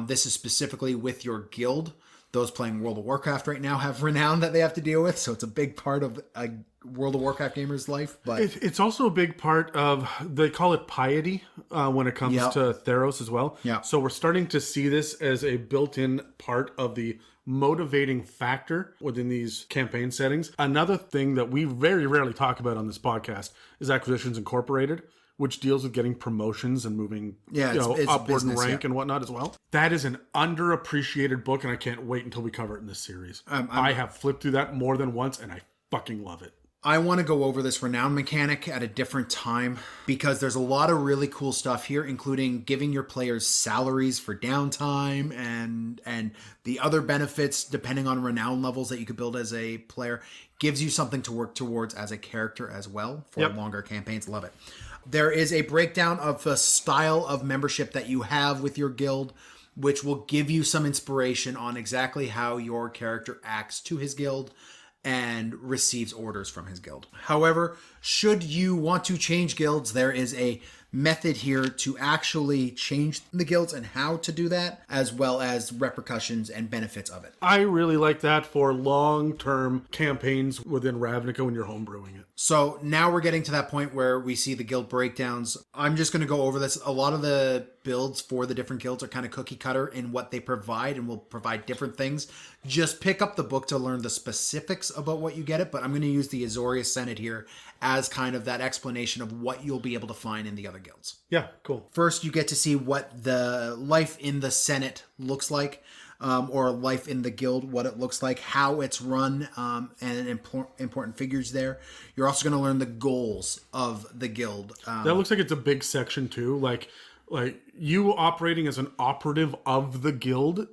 This is specifically with your guild. Those playing World of Warcraft right now have renown that they have to deal with, so it's a big part of a World of Warcraft gamer's life. But it's also a big part of, they call it piety when it comes to Theros as well. Yeah. So we're starting to see this as a built-in part of the motivating factor within these campaign settings. Another thing that we very rarely talk about on this podcast is Acquisitions Incorporated, which deals with getting promotions and moving it's upward business, in rank and whatnot as well. That is an underappreciated book, and I can't wait until we cover it in this series. I have flipped through that more than once, and I fucking love it. I want to go over this renown mechanic at a different time because there's a lot of really cool stuff here, including giving your players salaries for downtime and the other benefits depending on renown levels that you could build as a player. Gives you something to work towards as a character as well for longer campaigns. Love it. There is a breakdown of the style of membership that you have with your guild, which will give you some inspiration on exactly how your character acts to his guild and receives orders from his guild. However, should you want to change guilds, there is a method here to actually change the guilds and how to do that, as well as repercussions and benefits of it. I really like that for long-term campaigns within Ravnica when you're homebrewing it. So now we're getting to that point where we see the guild breakdowns. I'm just going to go over this. A lot of the builds for the different guilds are kind of cookie cutter in what they provide and will provide different things. Just pick up the book to learn the specifics about what you get it, but I'm going to use the Azorius Senate here as kind of that explanation of what you'll be able to find in the other guilds. Yeah, cool. First, you get to see what the life in the Senate looks like. Or life in the guild, what it looks like, how it's run, and important figures there. You're also going to learn the goals of the guild. That looks like it's a big section too. Like you operating as an operative of the guild,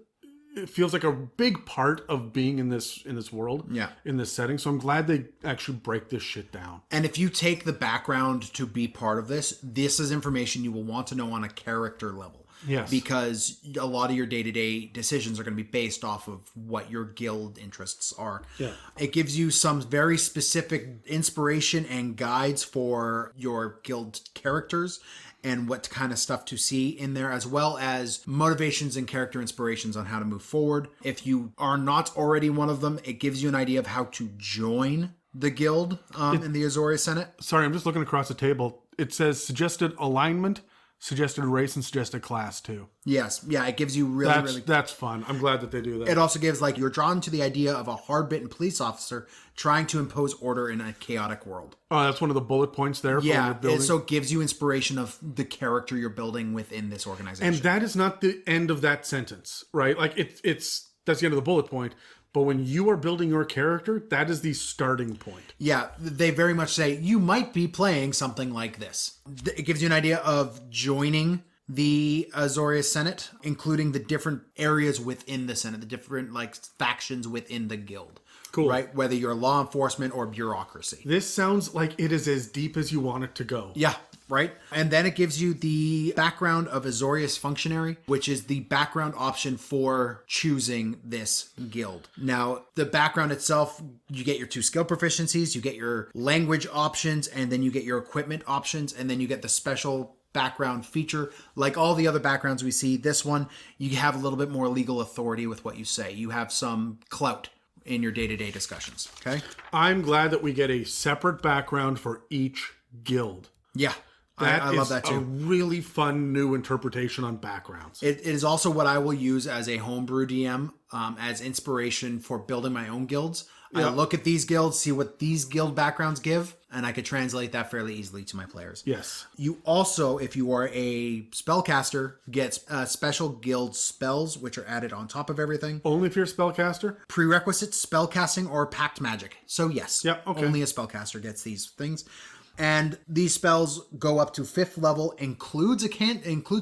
it feels like a big part of being in this world, in this setting. So I'm glad they actually break this shit down. And if you take the background to be part of this, this is information you will want to know on a character level. Yes. Because a lot of your day-to-day decisions are going to be based off of what your guild interests are. Yeah. It gives you some very specific inspiration and guides for your guild characters and what kind of stuff to see in there, as well as motivations and character inspirations on how to move forward. If you are not already one of them, it gives you an idea of how to join the guild in the Azorius Senate. Sorry, I'm just looking across the table. It says suggested alignment, suggested race, and suggested class too. Yes. Yeah, it gives you really... That's fun. I'm glad that they do that. It also gives, like, you're drawn to the idea of a hard-bitten police officer trying to impose order in a chaotic world. Oh, that's one of the bullet points there. Yeah, it so gives you inspiration of the character you're building within this organization. And that is not the end of that sentence, right? Like, it's that's the end of the bullet point. But when you are building your character, that is the starting point. Yeah, they very much say, you might be playing something like this. It gives you an idea of joining the Azorius Senate, including the different areas within the Senate, the different factions within the guild. Cool. Right? Whether you're law enforcement or bureaucracy. This sounds like it is as deep as you want it to go. Yeah. Right? And then it gives you the background of Azorius Functionary, which is the background option for choosing this guild. Now, the background itself, you get your 2 skill proficiencies, you get your language options, and then you get your equipment options, and then you get the special background feature. Like all the other backgrounds we see, this one, you have a little bit more legal authority with what you say. You have some clout in your day-to-day discussions. Okay? I'm glad that we get a separate background for each guild. Yeah. I love that too. A really fun new interpretation on backgrounds. It is also what I will use as a homebrew DM as inspiration for building my own guilds. I look at these guilds, see what these guild backgrounds give, and I could translate that fairly easily to my players. Yes. You also, if you are a spellcaster, get special guild spells, which are added on top of everything. Only if you're a spellcaster? Prerequisites, spellcasting, or pact magic. So yes, only a spellcaster gets these things. And these spells go up to 5th level, includes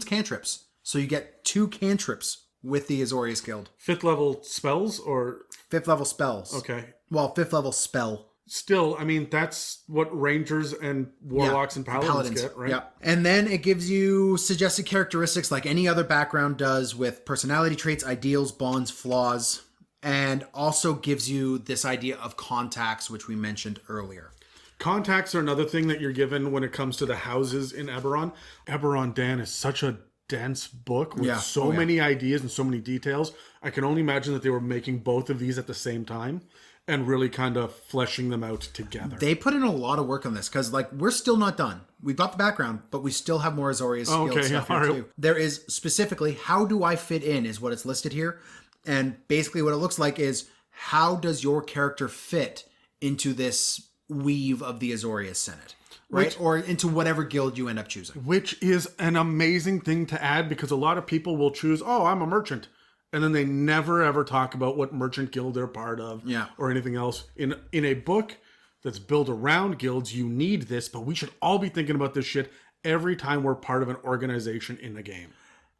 cantrips. So you get 2 cantrips with the Azorius Guild. 5th level spells or 5th level spells. Okay. Well, 5th level spell. Still, I mean, that's what rangers and warlocks and paladins get, right? Yeah. And then it gives you suggested characteristics like any other background does with personality traits, ideals, bonds, flaws, and also gives you this idea of contacts, which we mentioned earlier. Contacts are another thing that you're given when it comes to the houses in Eberron. Eberron Dan is such a dense book with so many ideas and so many details. I can only imagine that they were making both of these at the same time and really kind of fleshing them out together. They put in a lot of work on this because, we're still not done. We've got the background, but we still have more Azorius skills stuff here too. There is specifically, how do I fit in is what it's listed here. And basically what it looks like is, how does your character fit into this weave of the Azorius Senate, right? Or into whatever guild you end up choosing. Which is an amazing thing to add because a lot of people will choose, I'm a merchant. And then they never ever talk about what merchant guild they're part of or anything else. In a book, that's built around guilds, you need this, but we should all be thinking about this shit every time we're part of an organization in the game.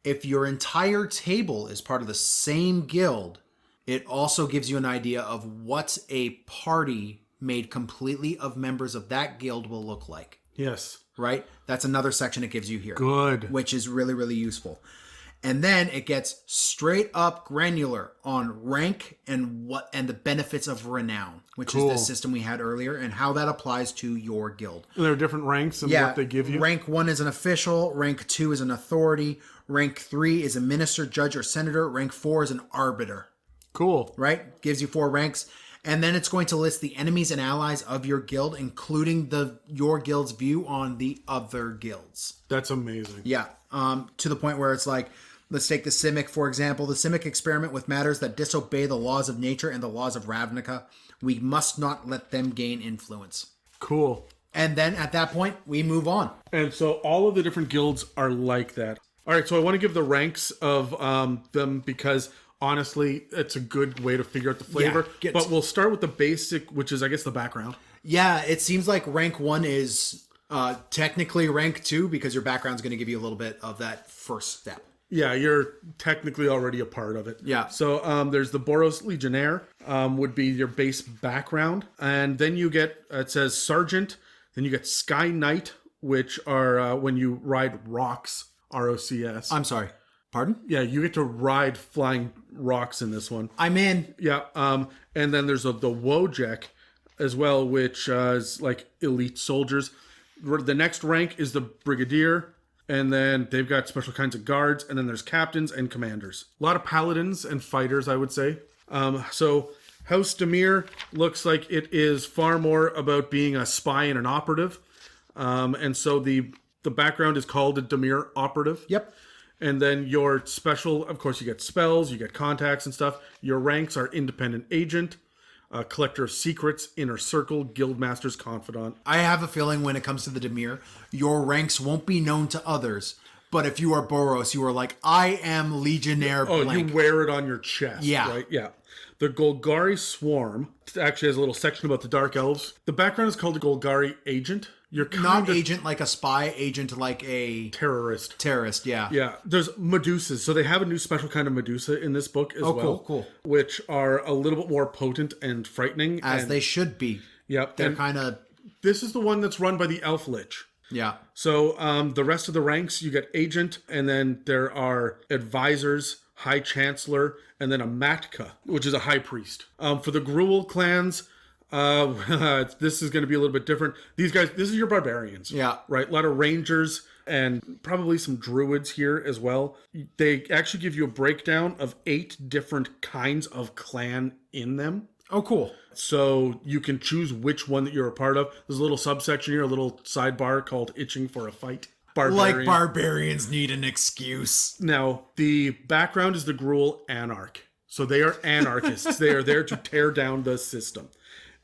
If your entire table is part of the same guild, it also gives you an idea of what a party made completely of members of that guild will look like. Yes. Right? That's another section it gives you here. Good. Which is really, really useful. And then it gets straight up granular on rank and the benefits of renown, which is the system we had earlier, and how that applies to your guild. And there are different ranks and what they give you. Rank 1 is an official, rank 2 is an authority, rank 3 is a minister, judge, or senator, rank 4 is an arbiter. Cool. Right? Gives you 4 ranks. And then it's going to list the enemies and allies of your guild, including your guild's view on the other guilds. That's amazing. Yeah. To the point where it's like, let's take the Simic, for example. The Simic experiment with matters that disobey the laws of nature and the laws of Ravnica. We must not let them gain influence. Cool. And then at that point, we move on. And so all of the different guilds are like that. All right, so I want to give the ranks of them because honestly, it's a good way to figure out the flavor. But we'll start with the basic, which is, I guess, the background. Yeah, it seems like rank 1 is technically rank 2 because your background's going to give you a little bit of that first step. Yeah, you're technically already a part of it. Yeah. So there's the Boros Legionnaire, would be your base background. And then you get, it says Sergeant. Then you get Sky Knight, which are when you ride rocks, ROCS. I'm sorry. Pardon? Yeah, you get to ride flying rocks in this one. I'm in. Yeah. And then there's the Wojek as well, which is like elite soldiers. The next rank is the Brigadier. And then they've got special kinds of guards. And then there's captains and commanders. A lot of paladins and fighters, I would say. So House Demir looks like it is far more about being a spy and an operative. And so the background is called a Demir operative. Yep. And then your special, of course, you get spells, you get contacts and stuff. Your ranks are independent agent, collector of secrets, inner circle, guildmaster's confidant. I have a feeling when it comes to the Demir, your ranks won't be known to others. But if you are Boros, you are like, I am Legionnaire blank. You wear it on your chest. Yeah. Right? Yeah. The Golgari Swarm actually has a little section about the Dark Elves. The background is called the Golgari Agent. You're not agent like a spy, agent like a terrorist. Terrorist, yeah. Yeah. There's Medusas. So they have a new special kind of Medusa in this book as well. Cool. Which are a little bit more potent and frightening. As they should be. Yep. They're kind of... This is the one that's run by the Elf Lich. Yeah. So the rest of the ranks, you get agent, and then there are advisors, high chancellor, and then a matka, which is a high priest. For the Gruul clans, this is going to be a little bit different. These guys, this is your barbarians. Yeah. Right? A lot of rangers and probably some druids here as well. They actually give you a breakdown of 8 different kinds of clan in them. Oh, cool. So you can choose which one that you're a part of. There's a little subsection here, a little sidebar called Itching for a Fight. Barbarian. Like barbarians need an excuse. Now, the background is the Gruul Anarch. So they are anarchists. They are there to tear down the system.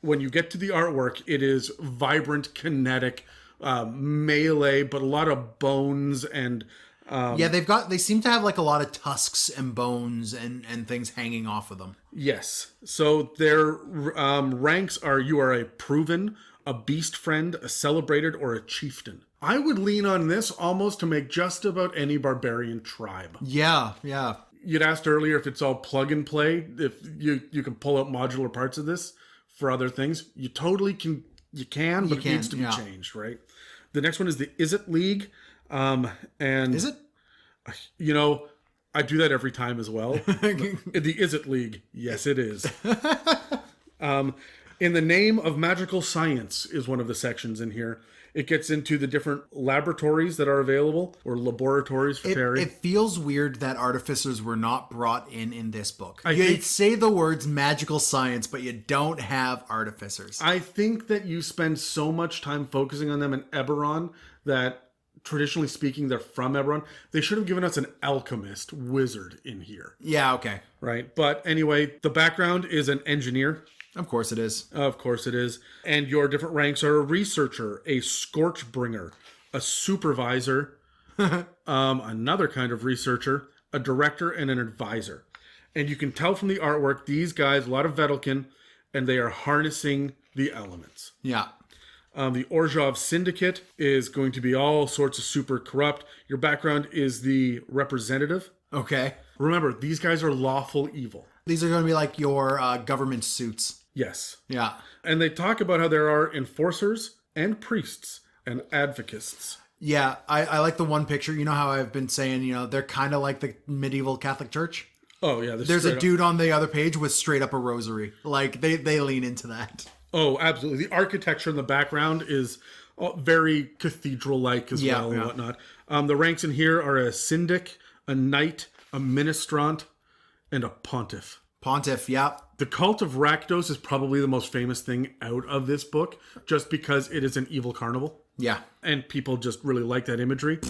When you get to the artwork, it is vibrant, kinetic, melee, but a lot of bones and... yeah, they seem to have like a lot of tusks and bones and things hanging off of them. Yes. So their ranks are, you are a proven, a beast friend, a celebrated, or a chieftain. I would lean on this almost to make just about any barbarian tribe. Yeah. You'd asked earlier if it's all plug and play, if you can pull out modular parts of this for other things. You totally can, but it needs to be changed, right? The next one is the Izzet League. And is it? You know, I do that every time as well. The Izzet League. Yes, it is. In the name of magical science is one of the sections in here. It gets into the different laboratories that are available, or laboratories for Terry. It feels weird that artificers were not brought in this book. I You think- say the words magical science, but you don't have artificers. I think that you spend so much time focusing on them in Eberron that, traditionally speaking, they're from Eberron. They should have given us an alchemist wizard in here, Yeah, okay. right? But anyway, the background is an engineer. Of course it is. Of course it is. And your different ranks are a researcher, a scorchbringer, a supervisor, another kind of researcher, a director, and an advisor. And you can tell from the artwork, these guys, a lot of Vedalken, and they are harnessing the elements. Yeah. The Orzhov Syndicate is going to be all sorts of super corrupt. Your background is the representative. Okay. Remember, these guys are lawful evil. These are going to be like your government suits. Yes. Yeah. And they talk about how there are enforcers and priests and advocates. Yeah, I like the one picture. You know how I've been saying, they're kind of like the medieval Catholic Church? Oh, yeah. There's a dude on the other page with straight up a rosary. Like, they lean into that. Oh, absolutely. The architecture in the background is very cathedral-like as well and whatnot. The ranks in here are a syndic, a knight, a ministrant, and a pontiff. Pontiff, yeah. The cult of Rakdos is probably the most famous thing out of this book, just because it is an evil carnival. Yeah. And people just really like that imagery.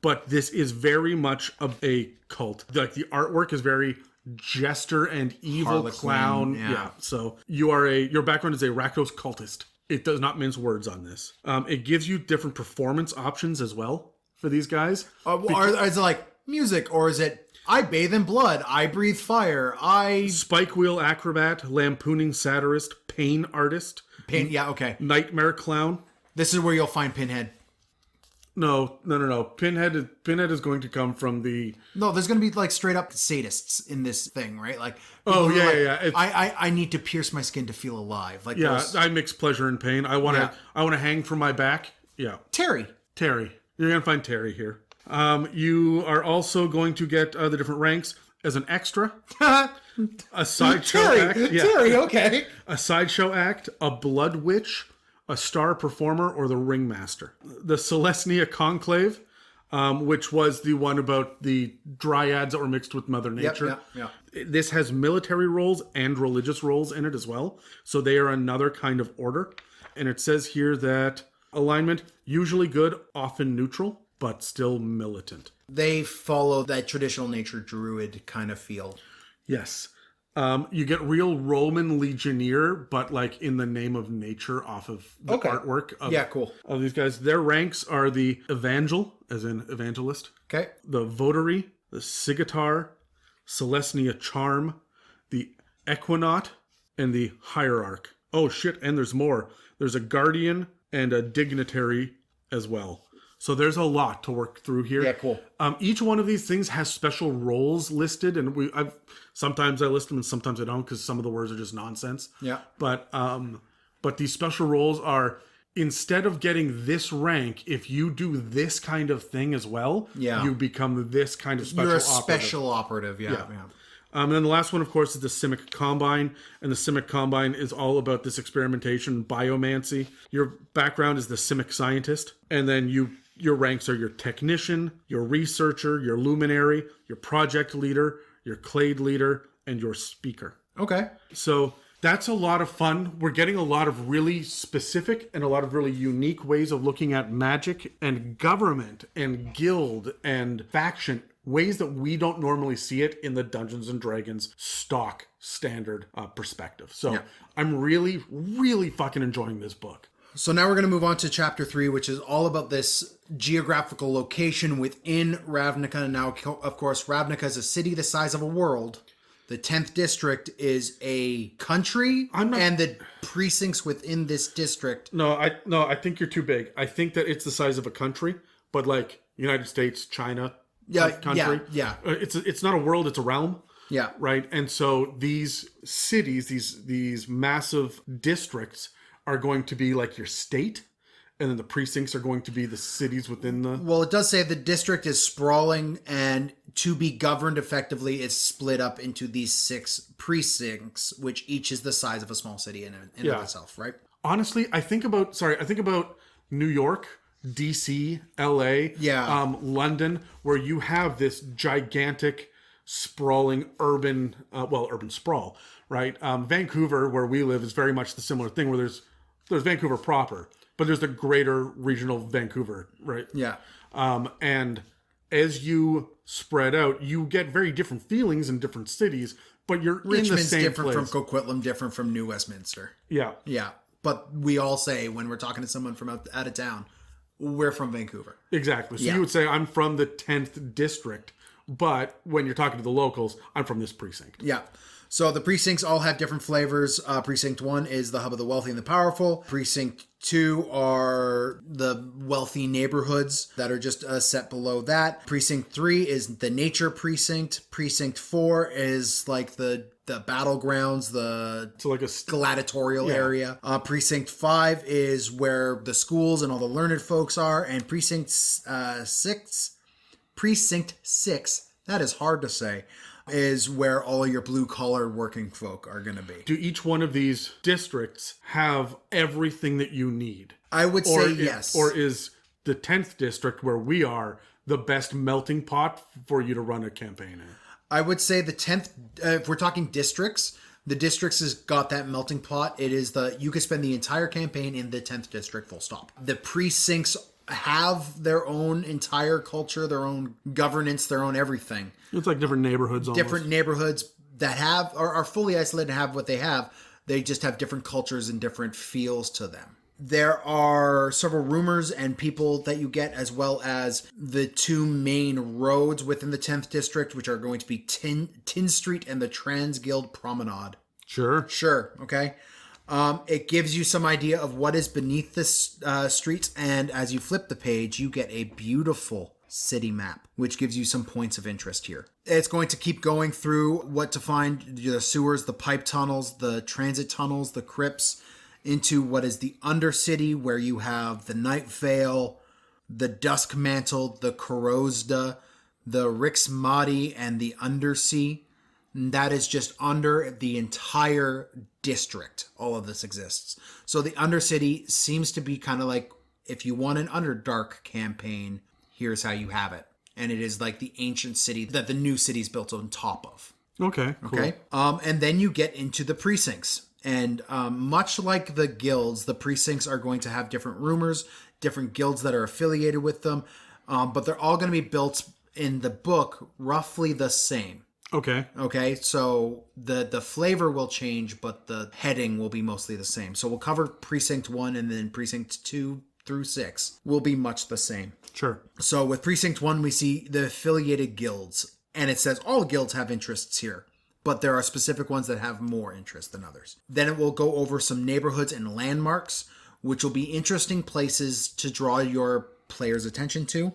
But this is very much of a cult. Like, the artwork is very jester and evil Harlequin, clown. yeah. So your background is a Rakdos cultist. It does not mince words on this. It gives you different performance options as well for these guys. Is it like music, or is it I bathe in blood, I breathe fire, Spike wheel acrobat, lampooning satirist, pain artist, yeah, okay. nightmare clown. This is where you'll find Pinhead. No. Pinhead is going to come from the... No, there's going to be like straight up sadists in this thing, right? Like, Oh, people who are yeah, like, yeah. I need to pierce my skin to feel alive. Like, Yeah, those... I mix pleasure and pain. I want to hang from my back. Yeah. Terry. You're going to find Terry here. You are also going to get the different ranks as an extra, a sideshow act. Yeah. Terry, okay. A sideshow act, a blood witch, a star performer, or the ringmaster. The Celestia Conclave, which was the one about the dryads that were mixed with Mother Nature. Yeah. This has military roles and religious roles in it as well. So they are another kind of order. And it says here that alignment, usually good, often neutral, but still militant. They follow that traditional nature druid kind of feel. Yes. You get real Roman legionnaire, but like in the name of nature off of the artwork of these guys. Their ranks are the Evangel, as in evangelist. Okay. The Votary, the Sigitar, Celestia Charm, the Equinaut, and the Hierarch. Oh shit, and there's more. There's a Guardian and a Dignitary as well. So there's a lot to work through here. Yeah, cool. Each one of these things has special roles listed, and sometimes I list them and sometimes I don't because some of the words are just nonsense. Yeah. But these special roles are, instead of getting this rank, if you do this kind of thing as well, you become this kind of special operative. You're a special operative, yeah. And then the last one, of course, is the Simic Combine. And the Simic Combine is all about this experimentation, biomancy. Your background is the Simic Scientist. And then your ranks are your Technician, your Researcher, your Luminary, your Project Leader, your Clade Leader, and your Speaker. Okay. So that's a lot of fun. We're getting a lot of really specific and a lot of really unique ways of looking at magic and government and guild and faction, ways that we don't normally see it in the Dungeons and Dragons stock standard perspective. So I'm really, really fucking enjoying this book. So now we're going to move on to chapter 3, which is all about this geographical location within Ravnica. Now, of course, Ravnica is a city the size of a world. The 10th district is a country, and the precincts within this district. No, I think you're too big. I think that it's the size of a country, but like United States, China, country. Yeah. It's not a world, it's a realm. Yeah. Right? And so these cities, these massive districts are going to be like your state, and then the precincts are going to be the cities within the... Well, it does say the district is sprawling, and to be governed effectively, it's split up into these 6 precincts, which each is the size of a small city in of itself, right? Honestly, I think about New York, DC, LA, London, where you have this gigantic, sprawling urban sprawl, right? Vancouver, where we live, is very much the similar thing, where there's Vancouver proper, but there's the greater regional Vancouver, right? Yeah. And as you spread out, you get very different feelings in different cities, but you're Richmond's in the same different place. from Coquitlam, different from New Westminster. Yeah. Yeah. But we all say, when we're talking to someone from out of town, we're from Vancouver. Exactly. So you would say, I'm from the 10th district, but when you're talking to the locals, I'm from this precinct. Yeah. So the precincts all have different flavors. Precinct 1 is the hub of the wealthy and the powerful. Precinct 2 are the wealthy neighborhoods that are just set below that. Precinct 3 is the nature precinct. Precinct 4 is like the battlegrounds, So like a gladiatorial area. Precinct 5 is where the schools and all the learned folks are. And Precinct 6, that is hard to say, is where all your blue-collar working folk are going to be. Do each one of these districts have everything that you need? I would say yes. Or is the 10th district, where we are, the best melting pot for you to run a campaign in? I would say the 10th, if we're talking districts, the districts has got that melting pot. It is you could spend the entire campaign in the 10th district, full stop. The precincts have their own entire culture, their own governance, their own everything. It's like different neighborhoods almost. Different neighborhoods that are fully isolated and have what they have. They just have different cultures and different feels to them. There are several rumors and people that you get, as well as the 2 main roads within the 10th district, which are going to be Tin Street and the Trans Guild Promenade. Sure. Okay. It gives you some idea of what is beneath this street, and as you flip the page, you get a beautiful city map, which gives you some points of interest here. It's going to keep going through what to find: the sewers, the pipe tunnels, the transit tunnels, the crypts, into what is the Undercity, where you have the Night Vale, the Dusk Mantle, the Corozda, the Rixmati, and the Undersea. That is just under the entire district. All of this exists. So the Undercity seems to be kind of like, if you want an Underdark campaign, here's how you have it. And it is like the ancient city that the new city is built on top of. Okay, cool. Okay. And then you get into the precincts. And much like the guilds, the precincts are going to have different rumors, different guilds that are affiliated with them. But they're all going to be built in the book roughly the same. Okay, so the flavor will change, but the heading will be mostly the same. So we'll cover Precinct 1, and then Precinct 2 through 6 will be much the same. Sure. So with Precinct 1, we see the affiliated guilds, and it says all guilds have interests here, but there are specific ones that have more interest than others. Then it will go over some neighborhoods and landmarks, which will be interesting places to draw your players' attention to,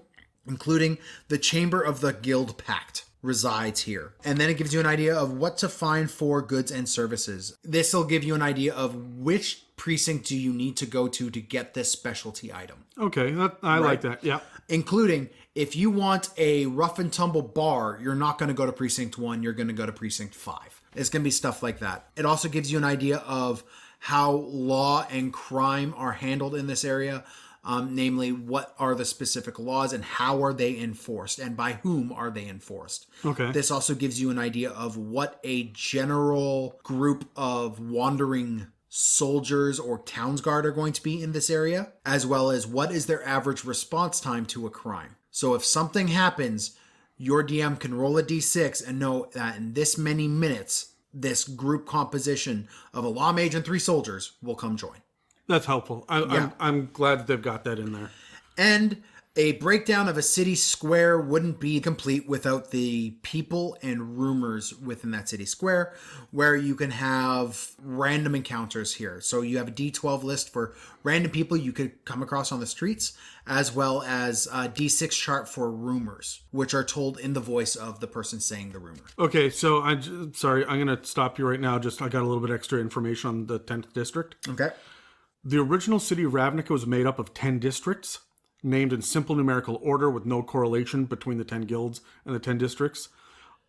including the Chamber of the Guild Pact resides here. And then it gives you an idea of what to find for goods and services. This will give you an idea of which precinct do you need to go to get this specialty item. Okay, I like that, yeah. Including, if you want a rough and tumble bar, you're not going to go to Precinct 1, you're going to go to Precinct 5. It's going to be stuff like that. It also gives you an idea of how law and crime are handled in this area. Namely, what are the specific laws and how are they enforced and by whom are they enforced. Okay. This also gives you an idea of what a general group of wandering soldiers or townsguard are going to be in this area, as well as what is their average response time to a crime. So if something happens, your DM can roll a d6 and know that in this many minutes, this group composition of a law mage and 3 soldiers will come join. That's helpful. I'm glad they've got that in there. And a breakdown of a city square wouldn't be complete without the people and rumors within that city square, where you can have random encounters here. So you have a D12 list for random people you could come across on the streets, as well as a D6 chart for rumors, which are told in the voice of the person saying the rumor. Okay, so sorry, I'm going to stop you right now. I got a little bit extra information on the 10th district. Okay. The original city of Ravnica was made up of 10 districts, named in simple numerical order with no correlation between the 10 guilds and the 10 districts.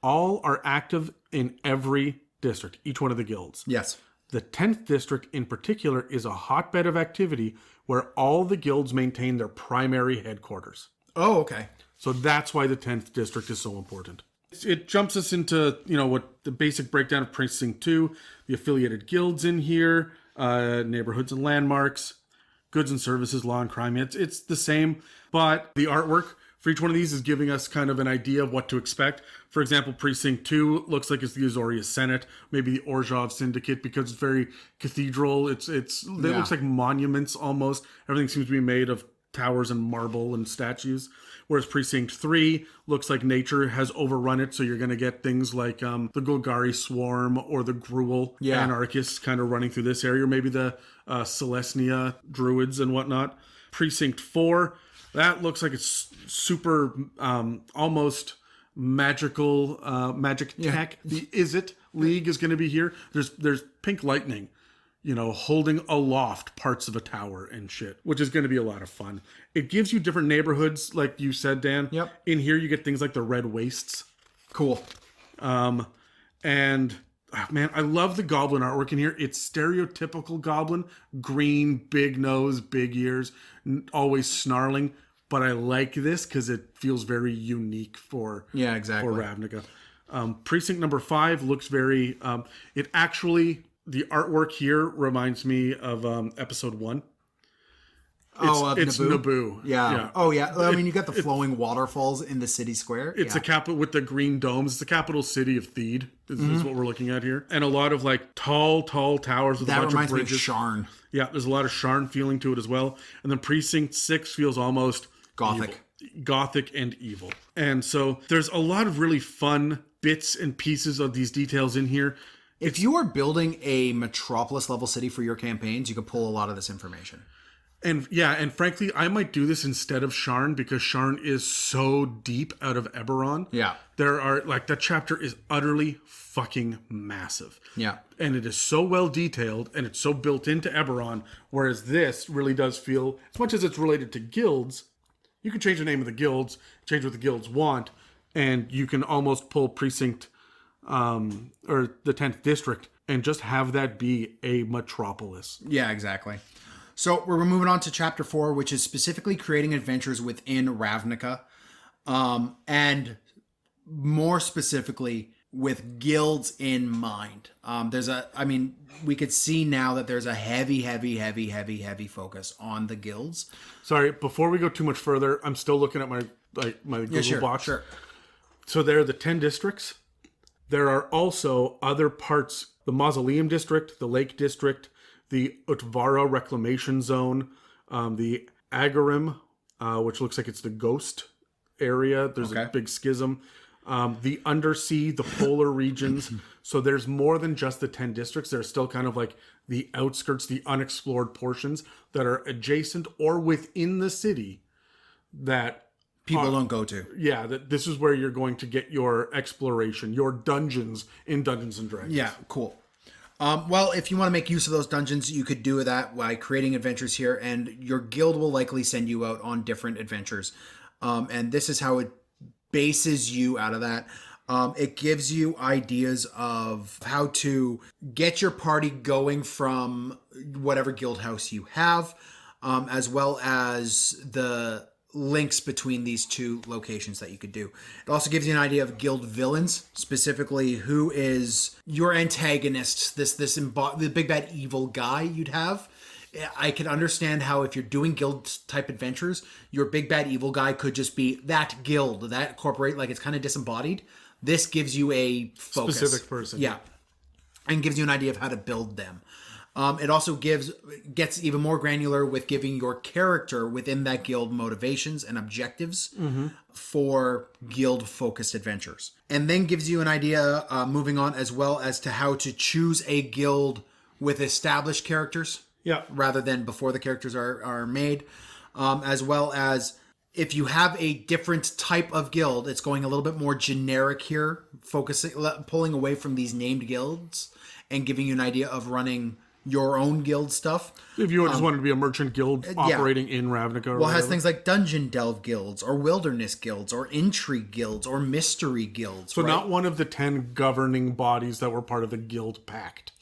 All are active in every district, each one of the guilds. Yes. The 10th district in particular is a hotbed of activity where all the guilds maintain their primary headquarters. Oh, okay. So that's why the 10th district is so important. It jumps us into, what the basic breakdown of Precinct 2, the affiliated guilds in here, neighborhoods and landmarks, goods and services, law and crime. It's the same, but the artwork for each one of these is giving us kind of an idea of what to expect. For example, Precinct 2 looks like it's the Azoria Senate, maybe the Orzhov Syndicate, because it's very cathedral. It looks like monuments almost. Everything seems to be made of towers and marble and statues. Whereas Precinct 3 looks like nature has overrun it, so you're going to get things like the Golgari Swarm or the Gruul anarchists kind of running through this area, or maybe the Celestia druids and whatnot. Precinct 4, that looks like it's super almost magical magic tech. The Izzet League is going to be here. There's pink lightning, holding aloft parts of a tower and shit, which is going to be a lot of fun. It gives you different neighborhoods, like you said, Dan. Yep. In here, you get things like the Red Wastes. Cool. And man, I love the goblin artwork in here. It's stereotypical goblin, green, big nose, big ears, always snarling. But I like this because it feels very unique for Ravnica. Precinct number 5 looks very. The artwork here reminds me of episode 1. It's Naboo. Yeah. Oh, yeah. I mean, you got the flowing waterfalls in the city square. It's a capital with the green domes. It's the capital city of Theed. Is what we're looking at here. And a lot of tall towers with a bunch of bridges. That reminds me of Sharn. Yeah, there's a lot of Sharn feeling to it as well. And then Precinct 6 feels almost Gothic and evil. And so there's a lot of really fun bits and pieces of these details in here. If you are building a Metropolis level city for your campaigns, you can pull a lot of this information. And frankly, I might do this instead of Sharn because Sharn is so deep out of Eberron. Yeah. There are, that chapter is utterly fucking massive. Yeah. And it is so well detailed and it's so built into Eberron, whereas this really does feel, as much as it's related to guilds, you can change the name of the guilds, change what the guilds want, and you can almost pull Precinct or the 10th district and just have that be a metropolis. Yeah, exactly. So we're moving on to chapter 4, which is specifically creating adventures within Ravnica. And more specifically with guilds in mind. We could see now that there's a heavy focus on the guilds. Sorry, before we go too much further, I'm still looking at my Google box. Sure. So there are the 10 districts. There are also other parts, the Mausoleum District, the Lake District, the Utvara Reclamation Zone, the Agarim, which looks like it's the ghost area. There's a big schism. The Undersea, the polar regions. So there's more than just the 10 districts. There's still kind of like the outskirts, the unexplored portions that are adjacent or within the city that people don't go to. Yeah, this is where you're going to get your exploration, your dungeons in Dungeons and Dragons. Yeah, cool. Well, if you want to make use of those dungeons, you could do that by creating adventures here, and your guild will likely send you out on different adventures. And this is how it bases you out of that. It gives you ideas of how to get your party going from whatever guild house you have, as well as the links between these two locations that you could do. It also gives you an idea of guild villains, specifically who is your antagonist, the big bad evil guy you'd have. I can understand how if you're doing guild type adventures, your big bad evil guy could just be that guild, that corporate, it's kind of disembodied. This gives you a focus. Specific person. Yeah. And gives you an idea of how to build them. It also gets even more granular with giving your character within that guild motivations and objectives for guild-focused adventures. And then gives you an idea, moving on, as well as to how to choose a guild with established characters. Yeah. Rather than before the characters are made. As well as if you have a different type of guild, it's going a little bit more generic here, pulling away from these named guilds and giving you an idea of running your own guild stuff. If you just wanted to be a merchant guild operating in Ravnica. Well, it has things like dungeon delve guilds or wilderness guilds or intrigue guilds or mystery guilds. So not one of the 10 governing bodies that were part of the guild pact.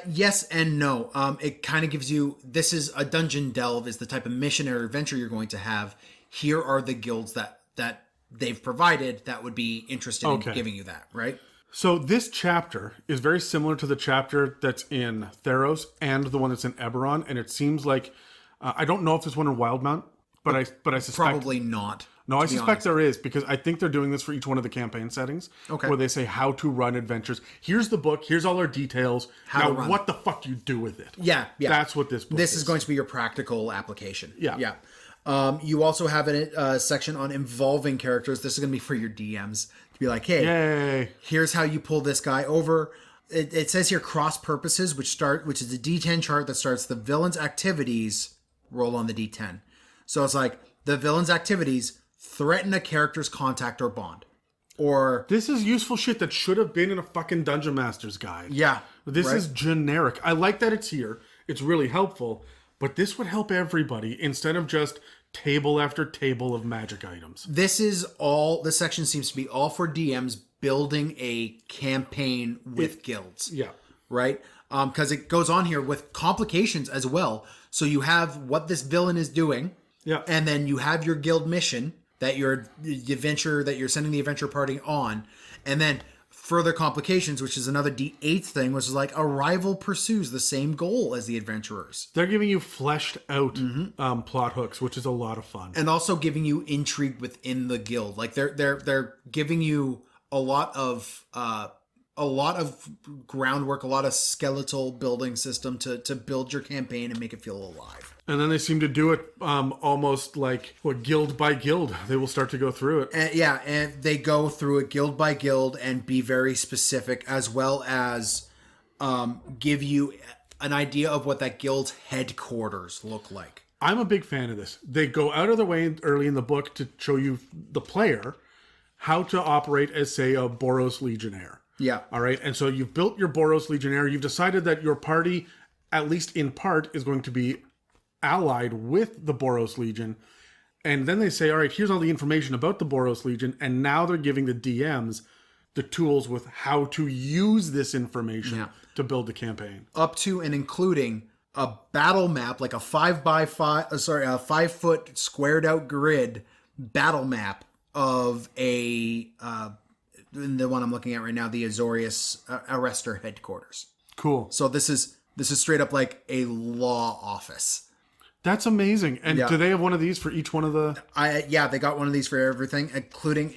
Yes and no. It kind of gives you, this is a dungeon delve is the type of mission or adventure you're going to have. Here are the guilds that they've provided that would be interested in giving you that, right? So this chapter is very similar to the chapter that's in Theros and the one that's in Eberron, and it seems like I don't know if there's one in Wildmount, but I suspect probably not. No, I suspect there is because I think they're doing this for each one of the campaign settings. Okay. Where they say how to run adventures. Here's the book. Here's all our details. Now, what the fuck do you do with it? Yeah. That's what this book is. This is going to be your practical application. Yeah. You also have a section on involving characters. This is going to be for your DMs to be like, hey, Yay. here's how you pull this guy over. It says here cross purposes, which is a D10 chart that starts the villain's activities, roll on the D10. So it's like the villain's activities threaten a character's contact or bond. Or This is useful shit that should have been in a fucking Dungeon Master's guide. yeah. This right? is generic. I like that it's here. It's really helpful. But this would help everybody instead of just table after table of magic items. This section seems to be all for DMs building a campaign with guilds. Yeah. Right? Because it goes on here with complications as well. So you have what this villain is doing. Yeah. And then you have your guild mission that you're sending the adventure party on. And then further complications, which is another D8 thing, which is like a rival pursues the same goal as the adventurers. They're giving you fleshed out plot hooks, which is a lot of fun. And also giving you intrigue within the guild. Like they're giving you a lot of groundwork, a lot of skeletal building system to build your campaign and make it feel alive. And then they seem to do it almost like guild by guild. They will start to go through it. And they go through it guild by guild and be very specific, as well as give you an idea of what that guild's headquarters look like. I'm a big fan of this. They go out of their way early in the book to show you, the player, how to operate as, say, a Boros Legionnaire. Yeah. All right. And so you've built your Boros Legionnaire. You've decided that your party, at least in part, is going to be allied with the Boros Legion. And then they say, all right, here's all the information about the Boros Legion. And now they're giving the DMs the tools with how to use this information to build the campaign. Up to and including a battle map, like a 5 foot squared out grid battle map of the one I'm looking at right now, the Azorius Arrestor headquarters. Cool. So this is straight up like a law office. That's amazing. And do they have one of these for each one of the... They got one of these for everything, including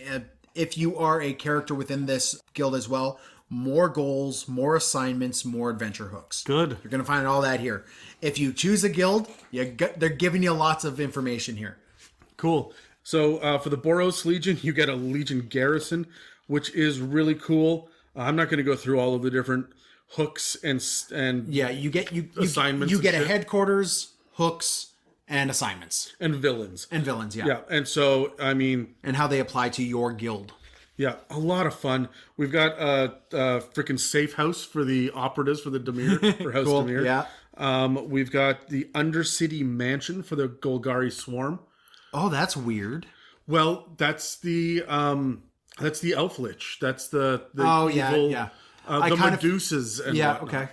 if you are a character within this guild as well, more goals, more assignments, more adventure hooks. Good. You're going to find all that here. If you choose a guild, they're giving you lots of information here. Cool. So for the Boros Legion, you get a Legion Garrison, which is really cool. I'm not going to go through all of the different hooks and you get assignments. You get a headquarters, hooks, and assignments. And villains. Yeah, and so, I mean... And how they apply to your guild. Yeah, a lot of fun. We've got a freaking safe house for the operatives for the Dimir, for House Cool. Dimir. Yeah. We've got the Undercity Mansion for the Golgari Swarm. Oh, that's weird. Well, that's the Elf Lich. That's the evil... the Medusas and whatnot. Okay.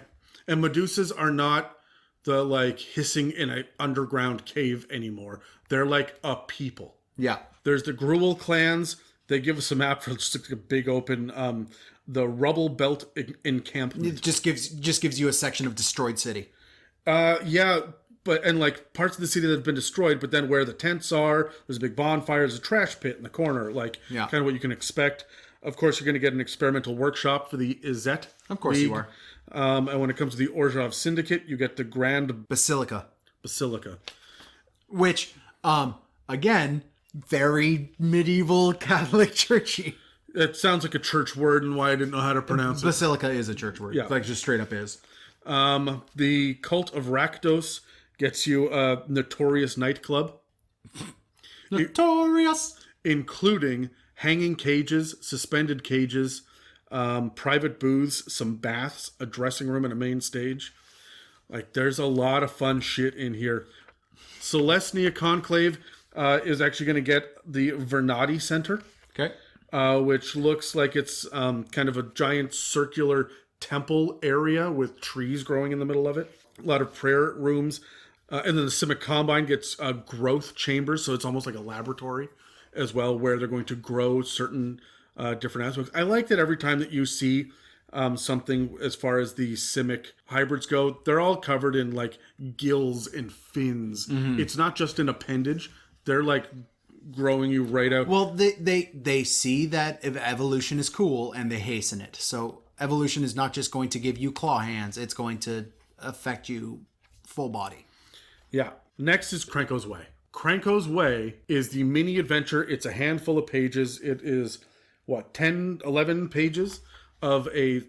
And Medusas are not the like hissing in an underground cave anymore. They're like a people. Yeah. There's the Gruel clans. They give us a map for just like a big open the Rubble Belt encampment. It just gives you a section of destroyed city. But like parts of the city that have been destroyed, but then where the tents are, there's a big bonfire, there's a trash pit in the corner, kind of what you can expect. Of course, you're going to get an experimental workshop for the Izzet. Of course League. you are. And when it comes to the Orzhov Syndicate, you get the Grand Basilica. Which, again, very medieval Catholic churchy. It sounds like a church word and why I didn't know how to pronounce it. Basilica is a church word. Yeah. Like just straight up is. The Cult of Rakdos gets you a notorious nightclub. Notorious! Including hanging cages, suspended cages, private booths, some baths, a dressing room, and a main stage. Like, there's a lot of fun shit in here. Celestia Conclave is actually going to get the Vernati Center. Okay. Which looks like it's kind of a giant circular temple area with trees growing in the middle of it. A lot of prayer rooms. And then the Simic Combine gets growth chambers, so it's almost like a laboratory as well, where they're going to grow certain different aspects. I like that every time that you see something as far as the Simic hybrids go, they're all covered in like gills and fins. Mm-hmm. It's not just an appendage. They're like growing you right out. Well, they see that evolution is cool and they hasten it. So evolution is not just going to give you claw hands, it's going to affect you full body. Yeah. Next is Krenko's Way. Kranko's Way is the mini adventure. It's a handful of pages. It is, 10, 11 pages of a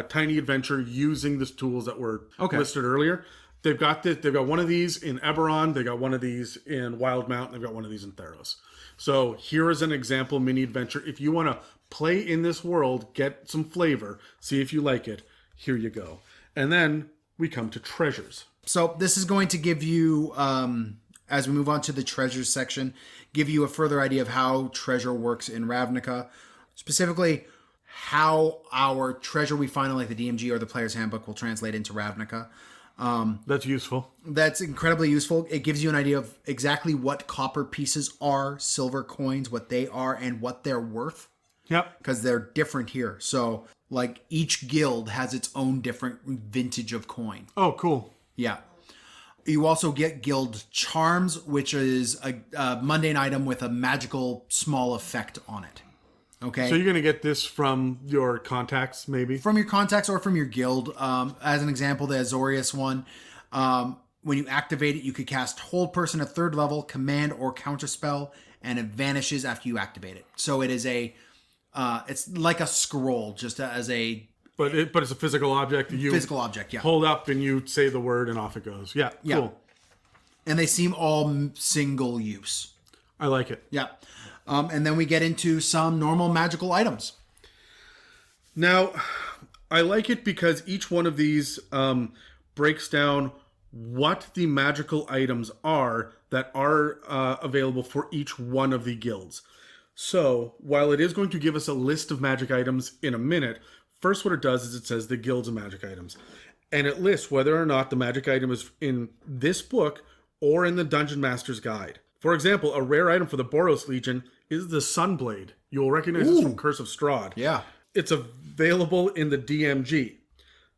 tiny adventure using the tools that were listed earlier. They've got one of these in Eberron, they got one of these in Wildmount, and they've got one of these in Theros. So here is an example mini adventure. If you want to play in this world, get some flavor, see if you like it, here you go. And then we come to treasures. So this is going to give you, as we move on to the treasures section, give you a further idea of how treasure works in Ravnica. Specifically, how our treasure we find in like the DMG or the Player's Handbook will translate into Ravnica. That's useful. That's incredibly useful. It gives you an idea of exactly what copper pieces are, silver coins, what they are, and what they're worth. Yep. Because they're different here. So, like, each guild has its own different vintage of coin. Oh, cool. Yeah. You also get guild charms, which is a mundane item with a magical small effect on it. Okay. So you're going to get this from your contacts, maybe? From your contacts or from your guild. As an example, the Azorius one, when you activate it, you could cast Hold Person at 3rd level, Command or Counterspell, and it vanishes after you activate it. So it is it's like a scroll, just as a... But it's a physical object. Physical object, yeah. Hold up and you say the word and off it goes. Yeah, cool. Yeah. And they seem all single use. I like it. Yeah. And then we get into some normal magical items. Now, I like it because each one of these breaks down what the magical items are that are available for each one of the guilds. So, while it is going to give us a list of magic items in a minute, first what it does is it says the guilds of magic items. And it lists whether or not the magic item is in this book or in the Dungeon Master's Guide. For example, a rare item for the Boros Legion is the Sunblade. You will recognize this from Curse of Strahd. Yeah. It's available in the DMG.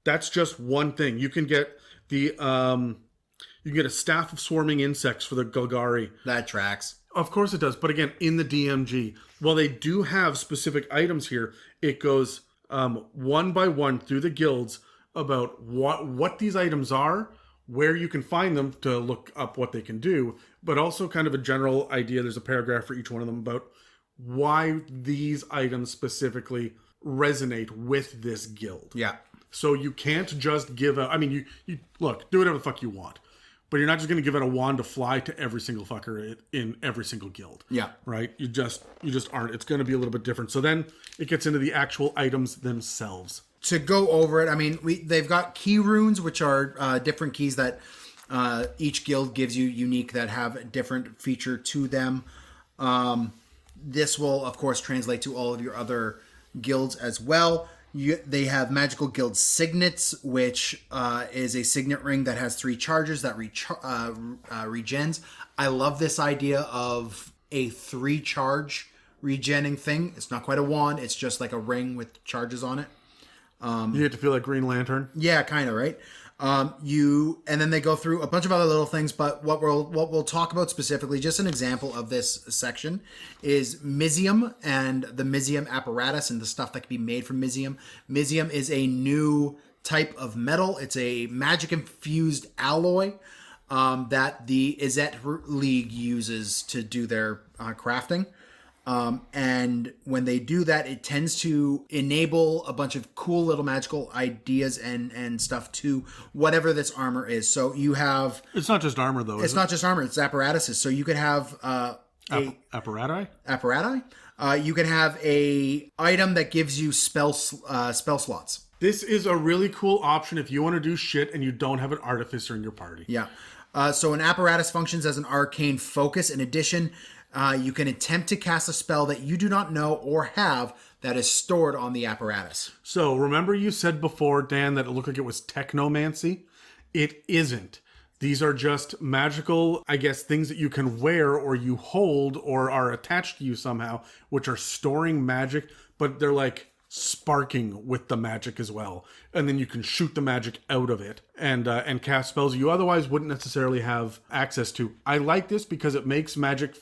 That's just one thing. You can get the you can get a Staff of Swarming Insects for the Golgari. That tracks. Of course it does, but again, in the DMG. While they do have specific items here, it goes one by one through the guilds about what these items are, where you can find them to look up what they can do, but also kind of a general idea. There's a paragraph for each one of them about why these items specifically resonate with this guild. Yeah. So you can't just give out, I mean, you look, do whatever the fuck you want, but you're not just going to give out a wand to fly to every single fucker in every single guild. Yeah. Right? You just aren't. It's going to be a little bit different. So then it gets into the actual items themselves. To go over it, I mean, they've got key runes, which are different keys that each guild gives you unique that have a different feature to them. This will, of course, translate to all of your other guilds as well. They have magical guild signets, which is a signet ring that has 3 charges that regens. I love this idea of a 3 charge regenning thing. It's not quite a wand. It's just like a ring with charges on it. You get to feel like Green Lantern. Yeah, kind of, right? And then they go through a bunch of other little things, but what we'll talk about specifically, just an example of this section, is Mizium and the Mizium apparatus and the stuff that can be made from Mizium. Mizium is a new type of metal. It's a magic-infused alloy that the Izzet League uses to do their crafting. And when they do that, it tends to enable a bunch of cool little magical ideas and stuff to whatever this armor is. So you have... It's not just armor, though, It's not just armor, it's apparatuses. So you could have Apparati? Apparati? You can have a item that gives you spell slots. This is a really cool option if you want to do shit and you don't have an artificer in your party. Yeah. So an apparatus functions as an arcane focus. In addition... you can attempt to cast a spell that you do not know or have that is stored on the apparatus. So remember you said before, Dan, that it looked like it was technomancy? It isn't. These are just magical, I guess, things that you can wear or you hold or are attached to you somehow, which are storing magic, but they're like sparking with the magic as well. And then you can shoot the magic out of it and cast spells you otherwise wouldn't necessarily have access to. I like this because it makes magic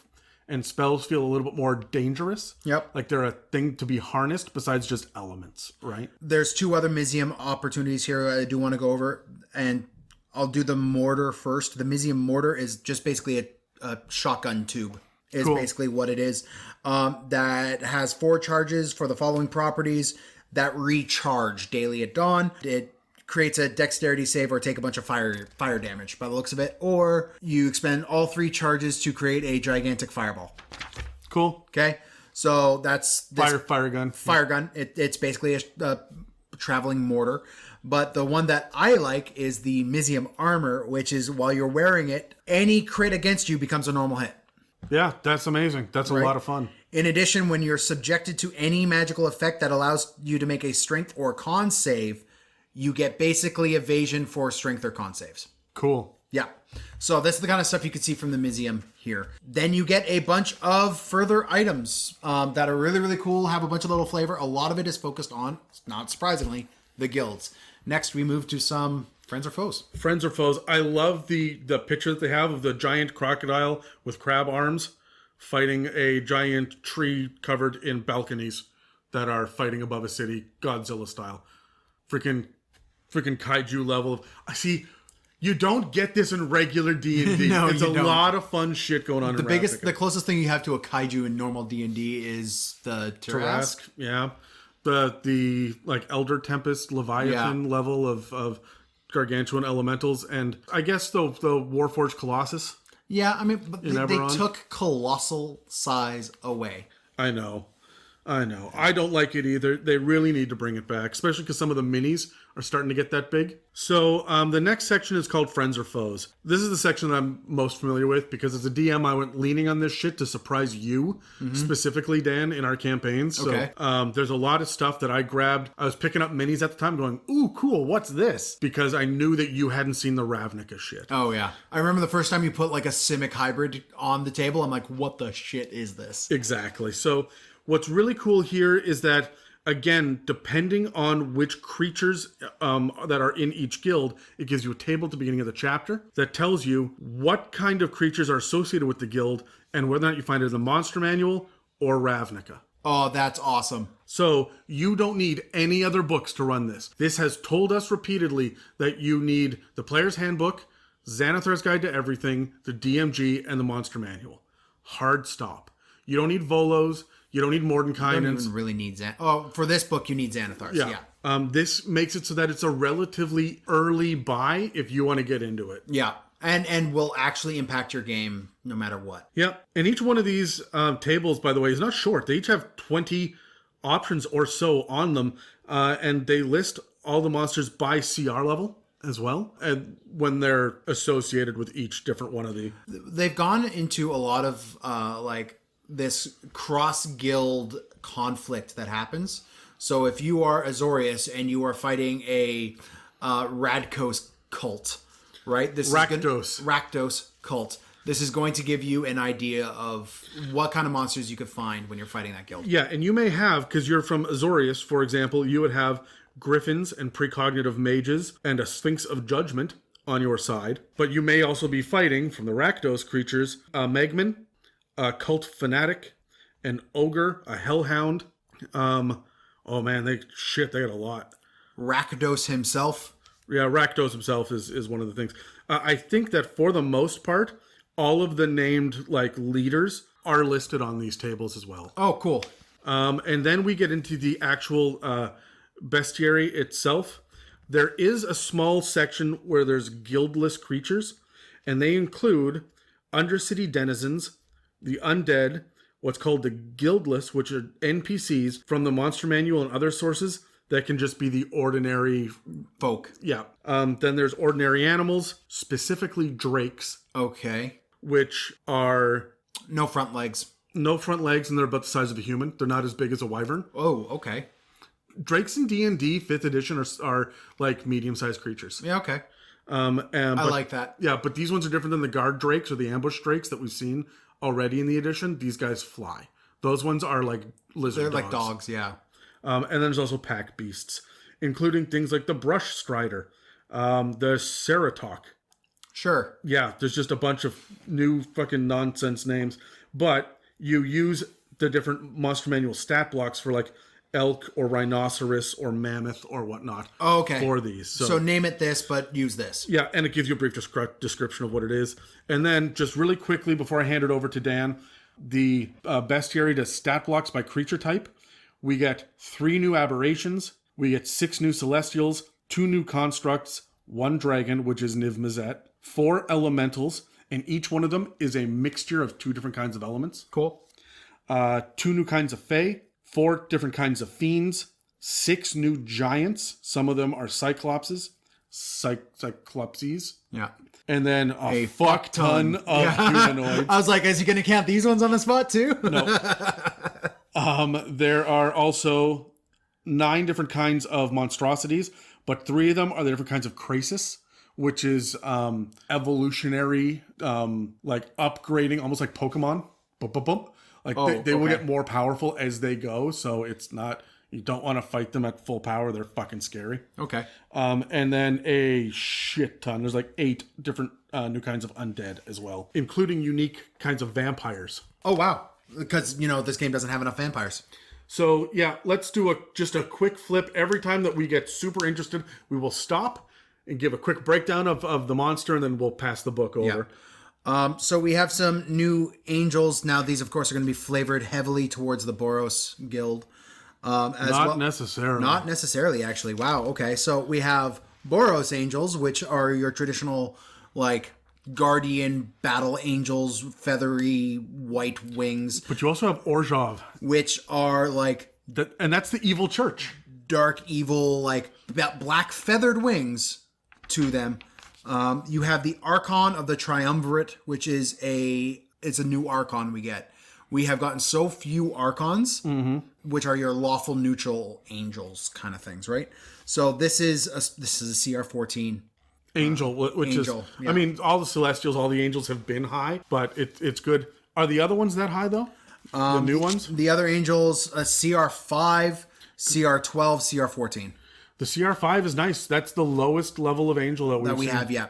and spells feel a little bit more dangerous. Yep. Like they're a thing to be harnessed besides just elements, right? There's 2 other Mizium opportunities here I do want to go over, and I'll do the mortar first. The Mizium mortar is just basically a a shotgun tube. Is Cool. basically what it is. That has 4 charges for the following properties that recharge daily at dawn. It creates a dexterity save or take a bunch of fire damage by the looks of it. Or you expend all 3 charges to create a gigantic fireball. Cool. Okay? So that's... this Fire gun. fire gun. It's basically a traveling mortar. But the one that I like is the Mizium armor, which is while you're wearing it, any crit against you becomes a normal hit. Yeah, that's amazing. That's a lot of fun. In addition, when you're subjected to any magical effect that allows you to make a strength or con save, you get basically evasion for strength or con saves. Cool. Yeah. So this is the kind of stuff you can see from the Mizium here. Then you get a bunch of further items that are really, really cool, have a bunch of little flavor. A lot of it is focused on, not surprisingly, the guilds. Next, we move to some friends or foes. Friends or foes. I love the picture that they have of the giant crocodile with crab arms fighting a giant tree covered in balconies that are fighting above a city, Godzilla style. Freaking kaiju level. I see. You don't get this in regular D&D. No, it's you a don't. lot of fun shit going on. The closest thing you have to a kaiju in normal D&D is the Tarrasque. Yeah. The like Elder Tempest Leviathan level of gargantuan elementals, and I guess the Warforged Colossus. Yeah, I mean, but they Eberron? took colossal size away. I know. I don't like it either. They really need to bring it back, especially because some of the minis are starting to get that big. So the next section is called Friends or Foes. This is the section that I'm most familiar with because as a DM, I went leaning on this shit to surprise you, specifically, Dan, in our campaigns. So Okay. there's a lot of stuff that I grabbed. I was picking up minis at the time going, ooh, cool, what's this? Because I knew that you hadn't seen the Ravnica shit. Oh, yeah. I remember the first time you put like a Simic hybrid on the table. I'm like, what the shit is this? Exactly. So what's really cool here is that, again, depending on which creatures that are in each guild, it gives you a table at the beginning of the chapter that tells you what kind of creatures are associated with the guild and whether or not you find it in the monster manual or Ravnica. Oh, that's awesome. So you don't need any other books to run this. This has told us repeatedly that you need the Player's Handbook, Xanathar's Guide to Everything, the DMG, and the Monster Manual. Hard stop. You don't need Volos. You don't need Mordenkainen's. You don't even really need for this book, you need Xanathar's. Yeah. This makes it so that it's a relatively early buy if you want to get into it. Yeah. And will actually impact your game no matter what. Yeah. And each one of these tables, by the way, is not short. They each have 20 options or so on them. And they list all the monsters by CR level as well, and when they're associated with each different one of the... They've gone into a lot of like this cross-guild conflict that happens. So if you are Azorius and you are fighting a Rakdos cult, right? Rakdos cult. This is going to give you an idea of what kind of monsters you could find when you're fighting that guild. Yeah, and you may have, because you're from Azorius, for example, you would have griffins and precognitive mages and a Sphinx of Judgment on your side. But you may also be fighting, from the Rakdos creatures, a Megman, a Cult Fanatic, an Ogre, a Hellhound. Oh man, they got a lot. Rakdos himself. Yeah, Rakdos himself is one of the things. I think that for the most part, all of the named like leaders are listed on these tables as well. Oh, cool. And then we get into the actual bestiary itself. There is a small section where there's guildless creatures, and they include Undercity denizens, the undead, what's called the guildless, which are NPCs from the Monster Manual and other sources that can just be the ordinary folk. Yeah. Then there's ordinary animals, specifically drakes. Okay. Which are... No front legs. No front legs, and they're about the size of a human. They're not as big as a wyvern. Oh, okay. Drakes in D&D 5th edition are like medium-sized creatures. Yeah, okay. I like that. Yeah, but these ones are different than the guard drakes or the ambush drakes that we've seen already in the edition. These guys fly. Those ones are like lizard dogs. They're like dogs, yeah. And then there's also pack beasts, including things like the brush strider, the Ceratok. Sure. Yeah, there's just a bunch of new fucking nonsense names. But you use the different Monster Manual stat blocks for like elk or rhinoceros or mammoth or whatnot for these. So name it this, but use this. Yeah, and it gives you a brief description of what it is. And then just really quickly before I hand it over to Dan, the bestiary does stat blocks by creature type. We get 3 new aberrations. We get 6 new celestials, 2 new constructs, 1 dragon, which is Niv-Mizzet, 4 elementals, and each one of them is a mixture of 2 different kinds of elements. Cool. 2 new kinds of fae, 4 different kinds of fiends, 6 new giants. Some of them are cyclopses, cyclopses. Yeah. And then a fuck ton of humanoids. I was like, is he going to count these ones on the spot too? No. There are also 9 different kinds of monstrosities, but 3 of them are the different kinds of krasis, which is evolutionary, like upgrading, almost like Pokemon. Boom, boom, boom. Like they will get more powerful as they go, so it's not, you don't want to fight them at full power. They're fucking scary. Okay. And then a shit ton. There's like 8 different new kinds of undead as well, including unique kinds of vampires. Oh, wow. Because, you know, this game doesn't have enough vampires. So, yeah, let's do just a quick flip. Every time that we get super interested, we will stop and give a quick breakdown of the monster, and then we'll pass the book over. Yeah. So we have some new angels. Now, these, of course, are going to be flavored heavily towards the Boros Guild. Not necessarily. Not necessarily, actually. Wow, okay. So we have Boros angels, which are your traditional, like, guardian battle angels, feathery white wings. But you also have Orzhov. Which are, like... And that's the evil church. Dark, evil, like, black feathered wings to them. You have the Archon of the Triumvirate, which is it's a new Archon we get. We have gotten so few Archons, which are your lawful neutral angels kind of things, right? So this is a CR14 angel, which is, yeah. I mean, all the Celestials, all the angels have been high, but it's good. Are the other ones that high, though? The new ones? The other angels, CR5, CR12, CR14. The CR5 is nice. That's the lowest level of angel that we have, yeah.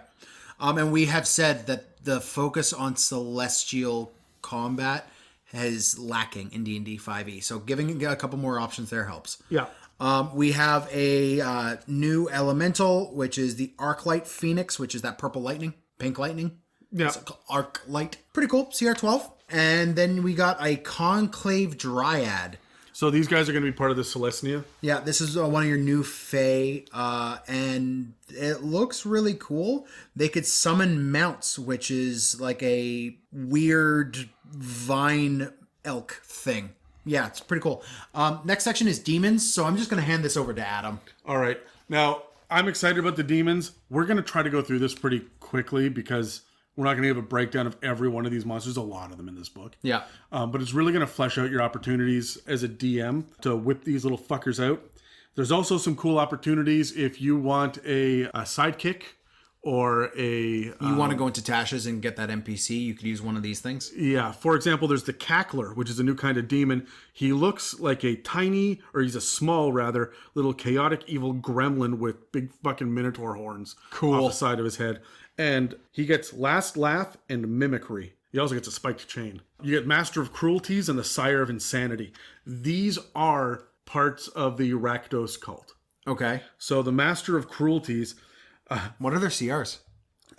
And we have said that the focus on celestial combat is lacking in D&D 5e. So giving a couple more options there helps. Yeah. We have a new elemental, which is the Arclight Phoenix, which is that purple lightning, pink lightning. Yeah. It's Arclight. Pretty cool. CR12. And then we got a Conclave Dryad. So these guys are going to be part of the Celestia? Yeah, this is one of your new Fae, and it looks really cool. They could summon mounts, which is like a weird vine elk thing. Yeah, it's pretty cool. Next section is demons, so I'm just going to hand this over to Adam. All right. Now, I'm excited about the demons. We're going to try to go through this pretty quickly because we're not going to give a breakdown of every one of these monsters. There's a lot of them in this book. Yeah. But it's really going to flesh out your opportunities as a DM to whip these little fuckers out. There's also some cool opportunities if you want a sidekick or you want to go into Tasha's and get that NPC, you could use one of these things. Yeah. For example, there's the Cackler, which is a new kind of demon. He looks like a tiny, or he's a small, rather, little chaotic evil gremlin with big fucking minotaur horns off the side of his head. And he gets Last Laugh and Mimicry. He also gets a spiked chain. You get Master of Cruelties and the Sire of Insanity. These are parts of the Rakdos cult. Okay. So the Master of Cruelties... what are their CRs?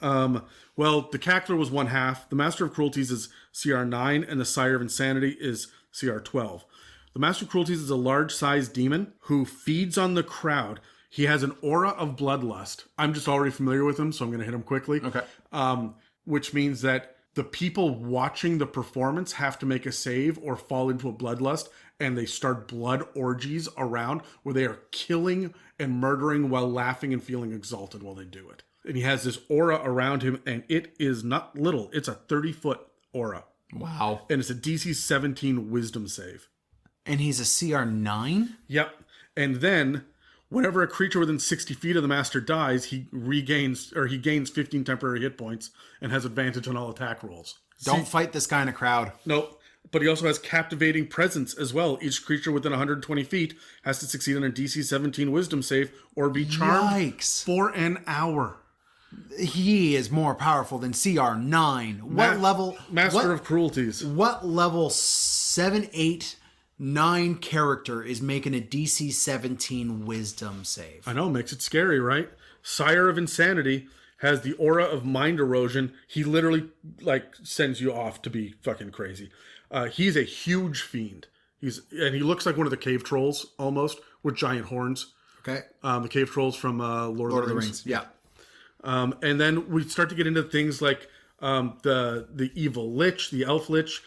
Well, the Cackler was 1/2. The Master of Cruelties is CR9, and the Sire of Insanity is CR12. The Master of Cruelties is a large-sized demon who feeds on the crowd. He has an aura of bloodlust. I'm just already familiar with him, so I'm going to hit him quickly. Okay. Which means that the people watching the performance have to make a save or fall into a bloodlust, and they start blood orgies around where they are killing and murdering while laughing and feeling exalted while they do it. And he has this aura around him, and it is not little. It's a 30-foot aura. Wow. And it's a DC 17 wisdom save. And he's a CR9? Yep. And then... whenever a creature within 60 feet of the master dies, he gains 15 temporary hit points and has advantage on all attack rolls. Don't fight this guy in a crowd. Nope. But he also has captivating presence as well. Each creature within 120 feet has to succeed on a DC 17 wisdom save or be charmed for an hour. He is more powerful than CR9. What level? Master of Cruelties. What level 7, 8 9 character is making a DC 17 Wisdom save. I know, makes it scary, right? Sire of Insanity has the aura of mind erosion. He literally sends you off to be fucking crazy. He's a huge fiend. And he looks like one of the cave trolls almost with giant horns. Okay. The cave trolls from Lord of the Rings. Yeah. And then we start to get into things like the evil lich, the elf lich.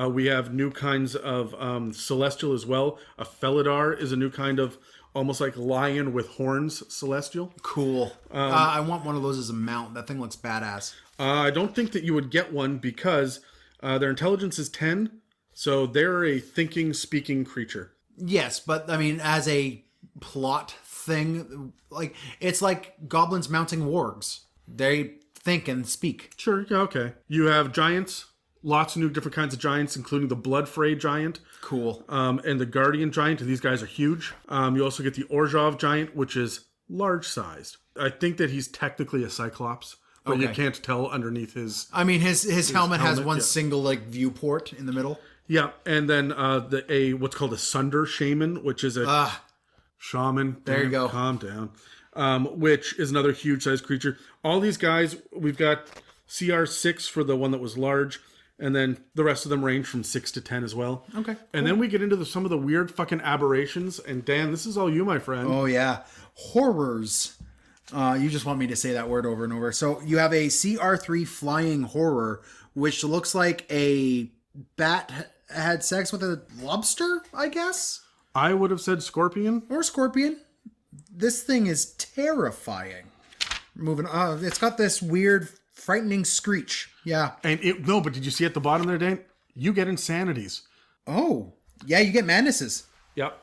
We have new kinds of celestial as well. A Felidar is a new kind of almost like lion with horns celestial. Cool. I want one of those as a mount. That thing looks badass. I don't think that you would get one because their intelligence is 10. So they're a thinking, speaking creature. Yes, but I mean, as a plot thing, it's like goblins mounting wargs. They think and speak. Sure, yeah, okay. You have giants, lots of new different kinds of giants, including the Blood Fray giant. Cool. And the Guardian giant, and these guys are huge. You also get the Orzhov giant, which is large-sized. I think that he's technically a Cyclops, but you can't tell underneath his... I mean, his helmet has one single viewport in the middle. Yeah, and then what's called a Sunder Shaman, which is a shaman. There you go. Calm down. Which is another huge-sized creature. All these guys, we've got CR6 for the one that was large, and then the rest of them range from 6 to 10 as well. Okay. And then we get into some of the weird fucking aberrations, and Dan, this is all you, my friend. Oh, yeah. Horrors. You just want me to say that word over and over. So you have a CR3 flying horror, which looks like a bat had sex with a lobster, I guess? I would have said scorpion. Or scorpion. This thing is terrifying. Moving on. It's got this weird, frightening screech. Yeah. And but did you see at the bottom there, Dan? You get insanities. Oh. Yeah, you get madnesses. Yep.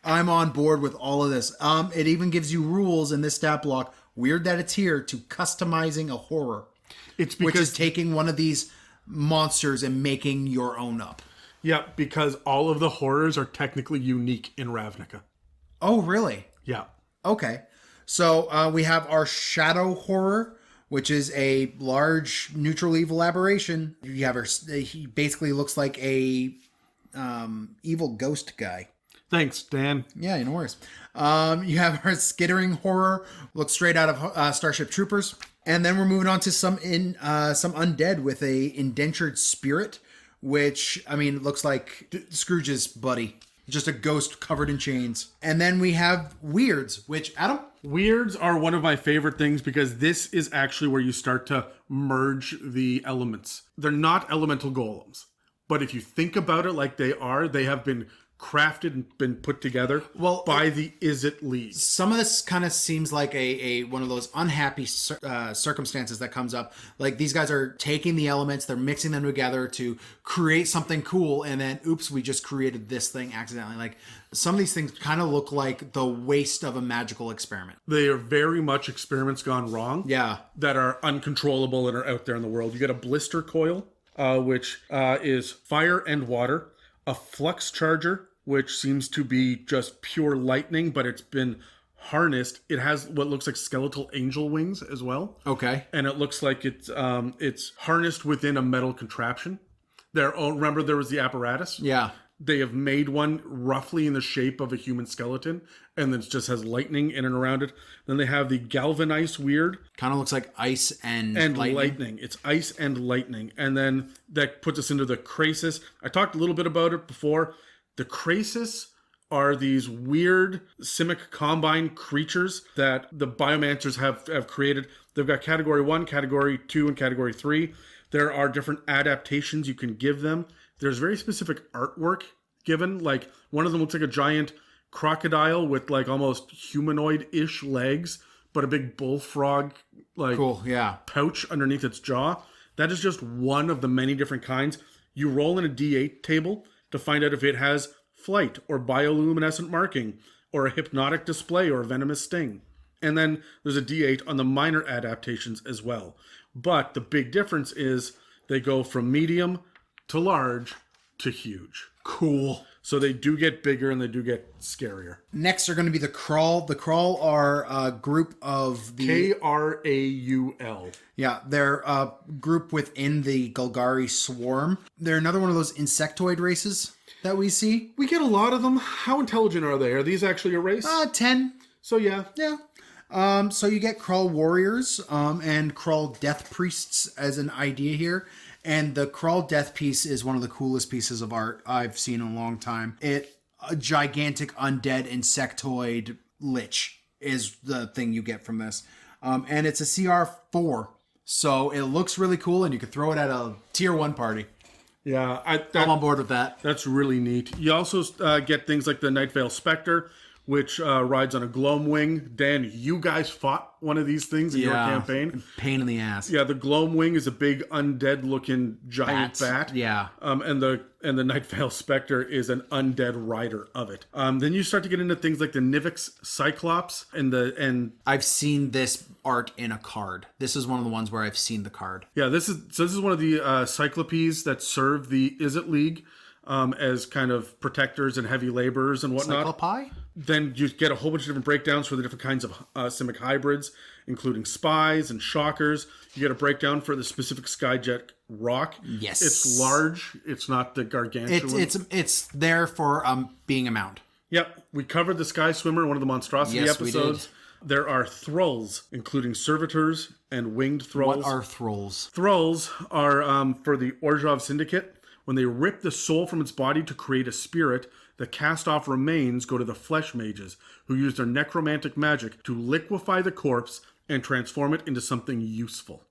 I'm on board with all of this. It even gives you rules in this stat block. Weird that it's here to customizing a horror. It's because... Which is taking one of these monsters and making your own up. Yeah, because all of the horrors are technically unique in Ravnica. Oh, really? Yeah. Okay. So we have our shadow horror, which is a large neutral evil aberration. You have he basically looks like a evil ghost guy. Thanks, Dan. Yeah, no worries. You have our skittering horror, looks straight out of Starship Troopers. And then we're moving on to some undead with a indentured spirit, which, I mean, looks like Scrooge's buddy. Just a ghost covered in chains. And then we have weirds, which, Adam? Weirds are one of my favorite things because this is actually where you start to merge the elements. They're not elemental golems, but if you think about it like they are, they have been crafted and been put together by the Izzet League. Some of this kind of seems like a one of those unhappy circumstances that comes up. Like these guys are taking the elements, they're mixing them together to create something cool, and then oops, we just created this thing accidentally. Like some of these things kind of look like the waste of a magical experiment. They are very much experiments gone wrong. Yeah. That are uncontrollable and are out there in the world. You get a blister coil, which is fire and water. A flux charger, which seems to be just pure lightning, but it's been harnessed. It has what looks like skeletal angel wings as well. Okay. And it looks like it's harnessed within a metal contraption. Remember there was the apparatus? Yeah. They have made one roughly in the shape of a human skeleton, and then it just has lightning in and around it. Then they have the galvanized weird. Kind of looks like ice and lightning. It's ice and lightning. And then that puts us into the Krasis. I talked a little bit about it before. The Krasis are these weird Simic Combine creatures that the Biomancers have created. They've got Category 1, Category 2, and Category 3. There are different adaptations you can give them. There's very specific artwork given. Like, one of them looks like a giant crocodile with, like, almost humanoid-ish legs, but a big bullfrog, like, cool, yeah, pouch underneath its jaw. That is just one of the many different kinds. You roll in a D8 table to find out if it has flight or bioluminescent marking or a hypnotic display or a venomous sting. And then there's a D8 on the minor adaptations as well. But the big difference is they go from medium to large to huge. Cool. So they do get bigger and they do get scarier. Next are going to be the Crawl. The Crawl are a group of the... Kraul. Yeah, they're a group within the Golgari swarm. They're another one of those insectoid races that we see. We get a lot of them. How intelligent are they? Are these actually a race? 10. So yeah. Yeah. So you get Crawl warriors and Crawl death priests as an idea here. And the Crawl death piece is one of the coolest pieces of art I've seen in a long time. A gigantic undead insectoid lich is the thing you get from this. And it's a CR4. So it looks really cool and you could throw it at a tier 1 party. Yeah. I'm on board with that. That's really neat. You also get things like the Nightveil Spectre, which rides on a Gloamwing. Dan, you guys fought one of these things in your campaign. Pain in the ass. Yeah, the Gloamwing is a big undead-looking giant bat. Yeah. And the Nightveil Spectre is an undead rider of it. Then you start to get into things like the Niv-Mizzet Cyclops and I've seen this art in a card. This is one of the ones where I've seen the card. yeah, this is one of the Cyclopes that serve the Izzet League as kind of protectors and heavy laborers and whatnot. Cyclopi? Then you get a whole bunch of different breakdowns for the different kinds of Simic hybrids, including spies and shockers. You get a breakdown for the specific Skyjet rock. Yes. It's large. It's not the gargantuan. It's there for being a mount. Yep. We covered the Sky Swimmer in one of the monstrosity episodes. There are thralls, including servitors and winged thralls. What are thralls? Thralls are for the Orzhov Syndicate. When they rip the soul from its body to create a spirit, the cast-off remains go to the flesh mages, who use their necromantic magic to liquefy the corpse and transform it into something useful.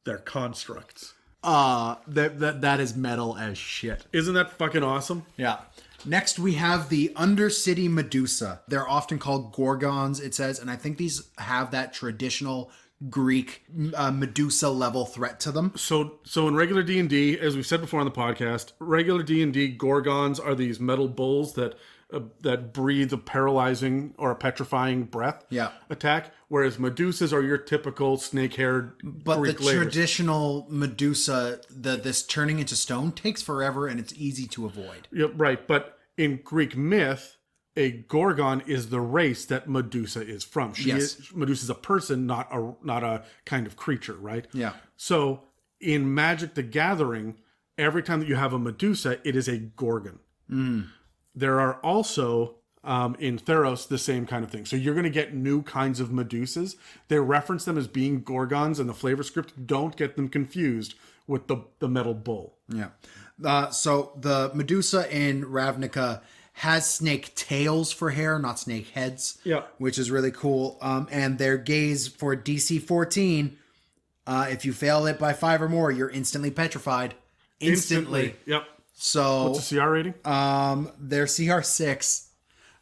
They're constructs. That is metal as shit. Isn't that fucking awesome? Yeah. Next, we have the Undercity Medusa. They're often called Gorgons, it says, and I think these have that traditional Greek Medusa level threat to them. So in regular D&D, as we've said before on the podcast, regular D&D Gorgons are these metal bulls that breathe a paralyzing or a petrifying breath attack, whereas Medusas are your typical snake-haired But Greek the layers. traditional Medusa, this turning into stone takes forever and it's easy to avoid. Yeah, right, but in Greek myth, a Gorgon is the race that Medusa is from. Medusa's a person, not a kind of creature, right? Yeah. So in Magic the Gathering, every time that you have a Medusa, it is a Gorgon. There are also in Theros the same kind of thing. So you're going to get new kinds of Medusas. They reference them as being Gorgons, and the flavor script don't get them confused with the metal bull. Yeah. So the Medusa in Ravnica has snake tails for hair, not snake heads. Yeah. Which is really cool. And their gaze for DC 14, if you fail it by 5 or more, you're instantly petrified. Instantly. Yep. So what's the CR rating? They're CR 6.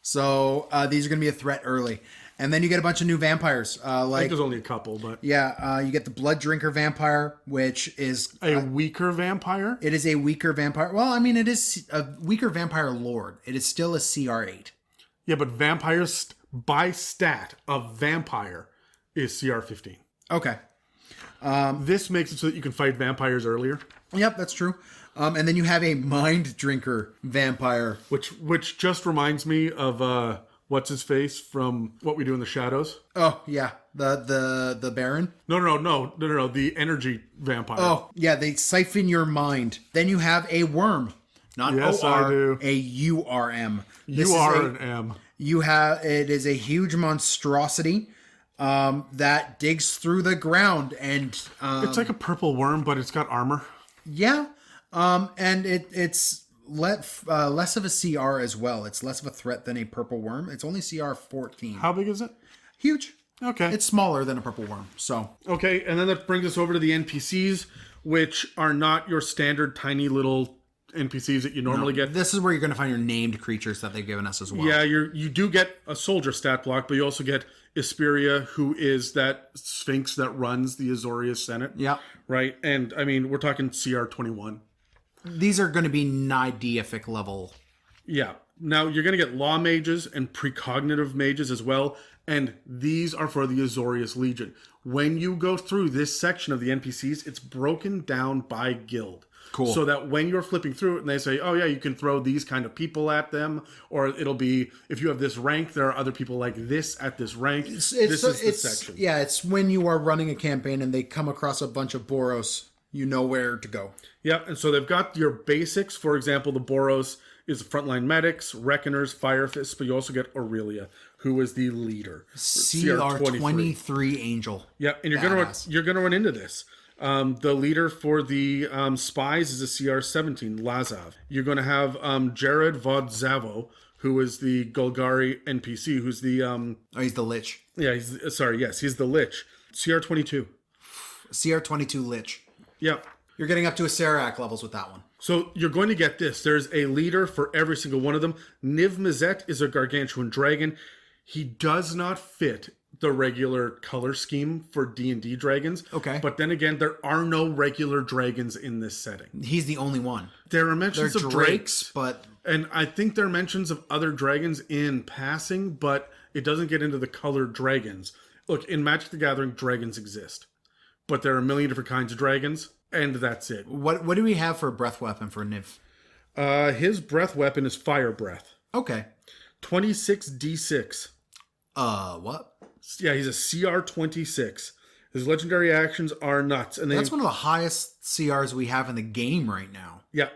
So these are going to be a threat early. And then you get a bunch of new vampires. I think there's only a couple, but... Yeah, you get the Blood Drinker Vampire, which is... A weaker vampire? It is a weaker vampire. Well, I mean, it is a weaker vampire lord. It is still a CR8. Yeah, but vampires, by stat, a vampire is CR 15. Okay. This makes it so that you can fight vampires earlier. Yep, that's true. And then you have a Mind Drinker Vampire. Which just reminds me of... what's his face from What We Do in the Shadows? Oh, yeah. The Baron? No. The energy vampire. Oh, yeah. They siphon your mind. Then you have a worm. Not Yes, OR, I do. a URM. You are an M. It is a huge monstrosity that digs through the ground and... it's like a purple worm, but it's got armor. Yeah. And it's... less of a CR as well. It's less of a threat than a purple worm. It's only CR 14. How big is it? Huge. Okay. It's smaller than a purple worm. So okay, and then that brings us over to the NPCs, which are not your standard tiny little NPCs that you normally get. This is where you're going to find your named creatures that they've given us as well. Yeah, you do get a soldier stat block, but you also get Isperia, who is that sphinx that runs the Azorius Senate. Yeah. Right? And, I mean, we're talking CR 21. These are going to be nigh deific level. Yeah. Now, you're going to get law mages and precognitive mages as well, And these are for the Azorius Legion. When you go through this section of the NPCs, it's broken down by guild. Cool. So that when you're flipping through it and they say, oh yeah, you can throw these kind of people at them, or it'll be, if you have this rank, there are other people like this at this rank. This is the section. Yeah, it's when you are running a campaign and they come across a bunch of Boros, you know where to go. Yep, and so they've got your basics. For example, the Boros is frontline medics, Reckoners, Fire Fists, but you also get Aurelia, who is the leader. CR23 Angel. Yeah, and you're gonna run into this. The leader for the spies is a CR17, Lazav. You're going to have Jared Vodzavo, who is the Golgari NPC, who's the... he's the Lich. Yeah, he's the Lich. CR22. CR22 Lich. Yeah. You're getting up to a Serac levels with that one. So you're going to get this. There's a leader for every single one of them. Niv-Mizzet is a gargantuan dragon. He does not fit the regular color scheme for D&D dragons. Okay. But then again, there are no regular dragons in this setting. He's the only one. There are mentions of drakes, but... And I think there are mentions of other dragons in passing, but it doesn't get into the colored dragons. Look, in Magic the Gathering, dragons exist. But there are a million different kinds of dragons, and that's it. What do we have for a breath weapon for Niv? His breath weapon is Fire Breath. Okay. 26d6. What? Yeah, he's a CR26. His legendary actions are nuts. And that's one of the highest CRs we have in the game right now. Yeah.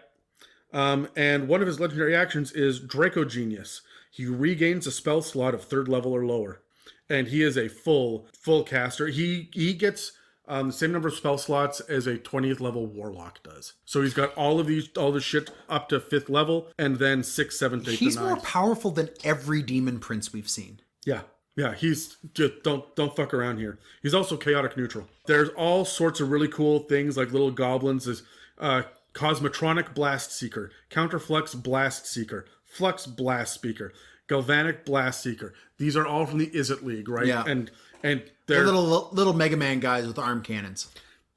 And one of his legendary actions is Draco Genius. He regains a spell slot of 3rd level or lower. And he is a full caster. He gets the same number of spell slots as a 20th level Warlock does. So he's got all this shit up to 5th level, and then 6th, 7th, 8th, He's and 9th. more powerful than every Demon Prince we've seen. Yeah. Yeah, he's just don't fuck around here. He's also chaotic neutral. There's all sorts of really cool things like little goblins. There's Cosmotronic Blast Seeker, Counterflux Blast Seeker, Flux Blast Speaker, Galvanic Blast Seeker. These are all from the Izzet League, right? Yeah. And They're they're little Mega Man guys with arm cannons.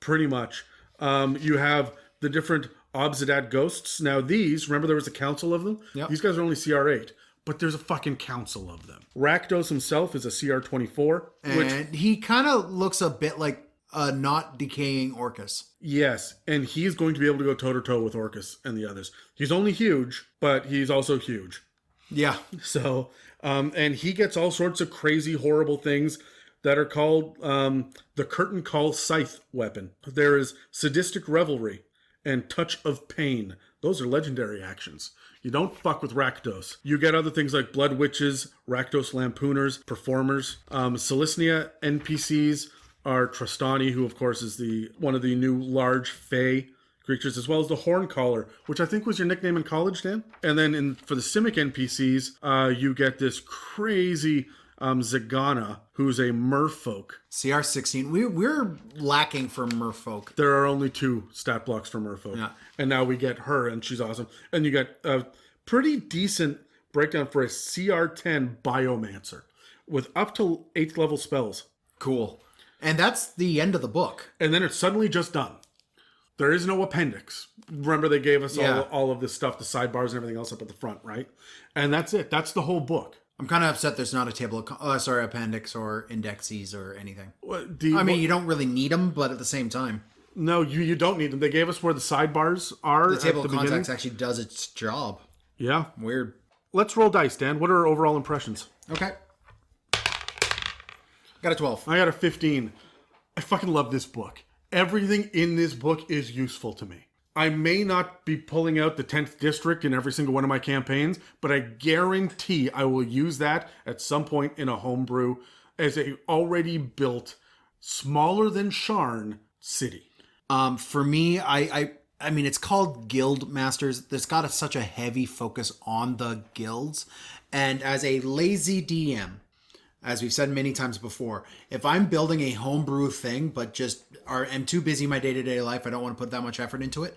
pretty much. You have the different Obsidat Ghosts. Now these, remember there was a council of them? Yep. These guys are only CR8. But there's a fucking council of them. Rakdos himself is a CR24. And he kind of looks a bit like a not decaying Orcus. Yes, and he's going to be able to go toe-to-toe with Orcus and the others. He's only huge, but he's also huge. Yeah. So, and he gets all sorts of crazy, horrible things that are called the Curtain Call Scythe weapon. There is Sadistic Revelry and Touch of Pain. Those are legendary actions. You don't fuck with Rakdos. You get other things like Blood Witches, Rakdos Lampooners, Performers. Selesnya NPCs are Trostani, who of course is one of the new large Fey creatures, as well as the Horncaller, which I think was your nickname in college, Dan. And then for the Simic NPCs, you get this crazy Zagana, who's a merfolk. CR16. We're lacking for merfolk. There are only 2 stat blocks for merfolk. Yeah. And now we get her, and she's awesome. And you get a pretty decent breakdown for a CR10 Biomancer with up to 8th level spells. Cool. And that's the end of the book. And then it's suddenly just done. There is no appendix. Remember they gave us all of this stuff, the sidebars and everything else up at the front, right? And that's it. That's the whole book. I'm kind of upset there's not a table of, appendix or indexes or anything. You don't really need them, but at the same time. No, you don't need them. They gave us where the sidebars are. The table at of the contents beginning. actually does its job. Yeah. Weird. Let's roll dice, Dan. What are our overall impressions? Okay. Got a 12. I got a 15. I fucking love this book. Everything in this book is useful to me. I may not be pulling out the 10th district in every single one of my campaigns, but I guarantee I will use that at some point in a homebrew as a already built, smaller than Sharn city. For me, I mean, it's called Guildmasters. There's got such a heavy focus on the guilds. And as a lazy DM, as we've said many times before, if I'm building a homebrew thing, but am too busy in my day-to-day life, I don't want to put that much effort into it,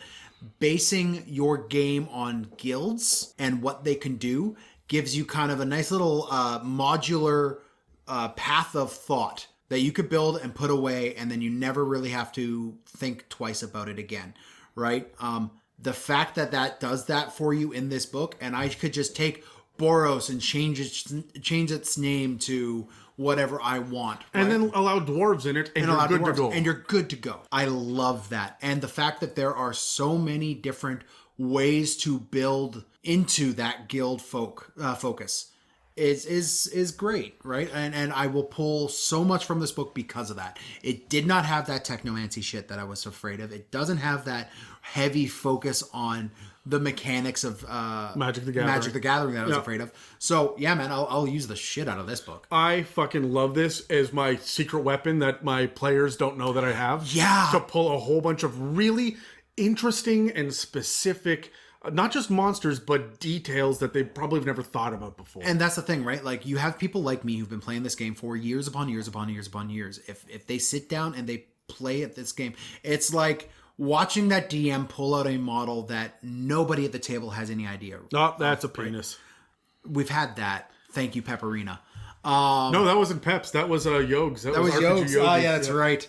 basing your game on guilds and what they can do gives you kind of a nice little modular path of thought that you could build and put away, and then you never really have to think twice about it again, right? The fact that does that for you in this book, and I could just take Boros and change its name to whatever I want. And right? then allow dwarves in it, and you're good to go. And you're good to go. I love that. And the fact that there are so many different ways to build into that guild focus is great, right? And I will pull so much from this book because of that. It did not have that technomancy shit that I was afraid of. It doesn't have that heavy focus on the mechanics of Magic the Gathering that I was afraid of. So yeah, man, I'll use the shit out of this book. I fucking love this as my secret weapon that my players don't know that I have. Yeah. To pull a whole bunch of really interesting and specific, not just monsters, but details that they probably have never thought about before. And that's the thing, right? Like, you have people like me who've been playing this game for years upon years upon years upon years. If they sit down and they play at this game, it's like watching that DM pull out a model that nobody at the table has any idea. Oh, that's a penis. We've had that. Thank you, Pepperina. No, that wasn't Peps. That was Yogs. That was RPG Yogs. Yogi. Oh, yeah, that's right.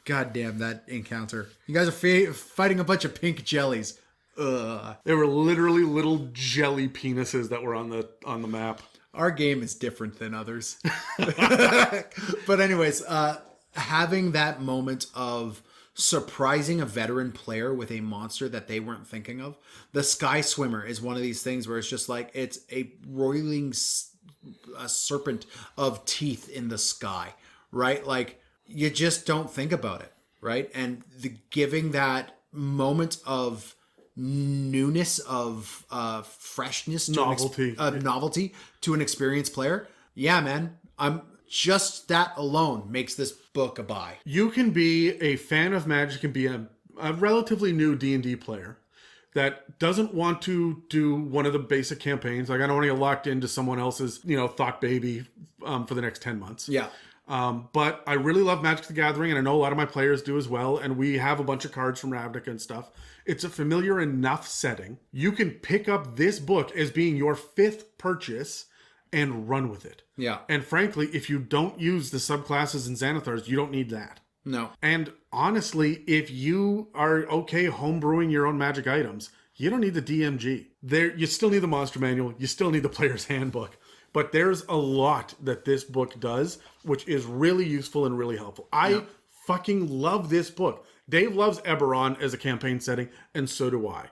God damn, that encounter. You guys are fighting a bunch of pink jellies. Ugh. They were literally little jelly penises that were on the map. Our game is different than others. But anyways, having that moment of surprising a veteran player with a monster that they weren't thinking of. The Sky Swimmer is one of these things where it's just like, it's a roiling a serpent of teeth in the sky, right? Like, you just don't think about it, right? And giving that moment of newness, of freshness, novelty to an experienced player. Yeah, man, just that alone makes this book a buy. You can be a fan of Magic and be a relatively new D&D player that doesn't want to do one of the basic campaigns. Like, I don't want to get locked into someone else's, thought baby for the next 10 months. Yeah. But I really love Magic the Gathering, and I know a lot of my players do as well, and we have a bunch of cards from Ravnica and stuff. It's a familiar enough setting. You can pick up this book as being your 5th purchase and run with it. Yeah. And frankly, if you don't use the subclasses and Xanathars, you don't need that. No. And honestly, if you are okay homebrewing your own Magic items, you don't need the DMG. You still need the monster manual. You still need the player's handbook. But there's a lot that this book does, which is really useful and really helpful. I fucking love this book. Dave loves Eberron as a campaign setting, and so do I.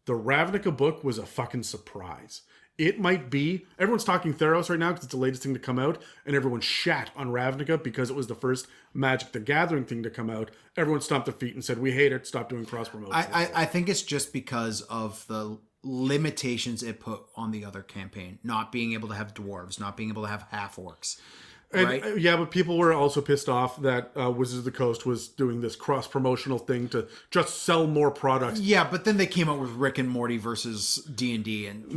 The Ravnica book was a fucking surprise. It might be, everyone's talking Theros right now because it's the latest thing to come out, and everyone shat on Ravnica because it was the first Magic the Gathering thing to come out. Everyone stomped their feet and said, we hate it, stop doing cross-promotion. I think it's just because of the limitations it put on the other campaign. Not being able to have dwarves, not being able to have half-orcs. Right? And, yeah, but people were also pissed off that Wizards of the Coast was doing this cross-promotional thing to just sell more products. Yeah, but then they came out with Rick and Morty versus D&D, and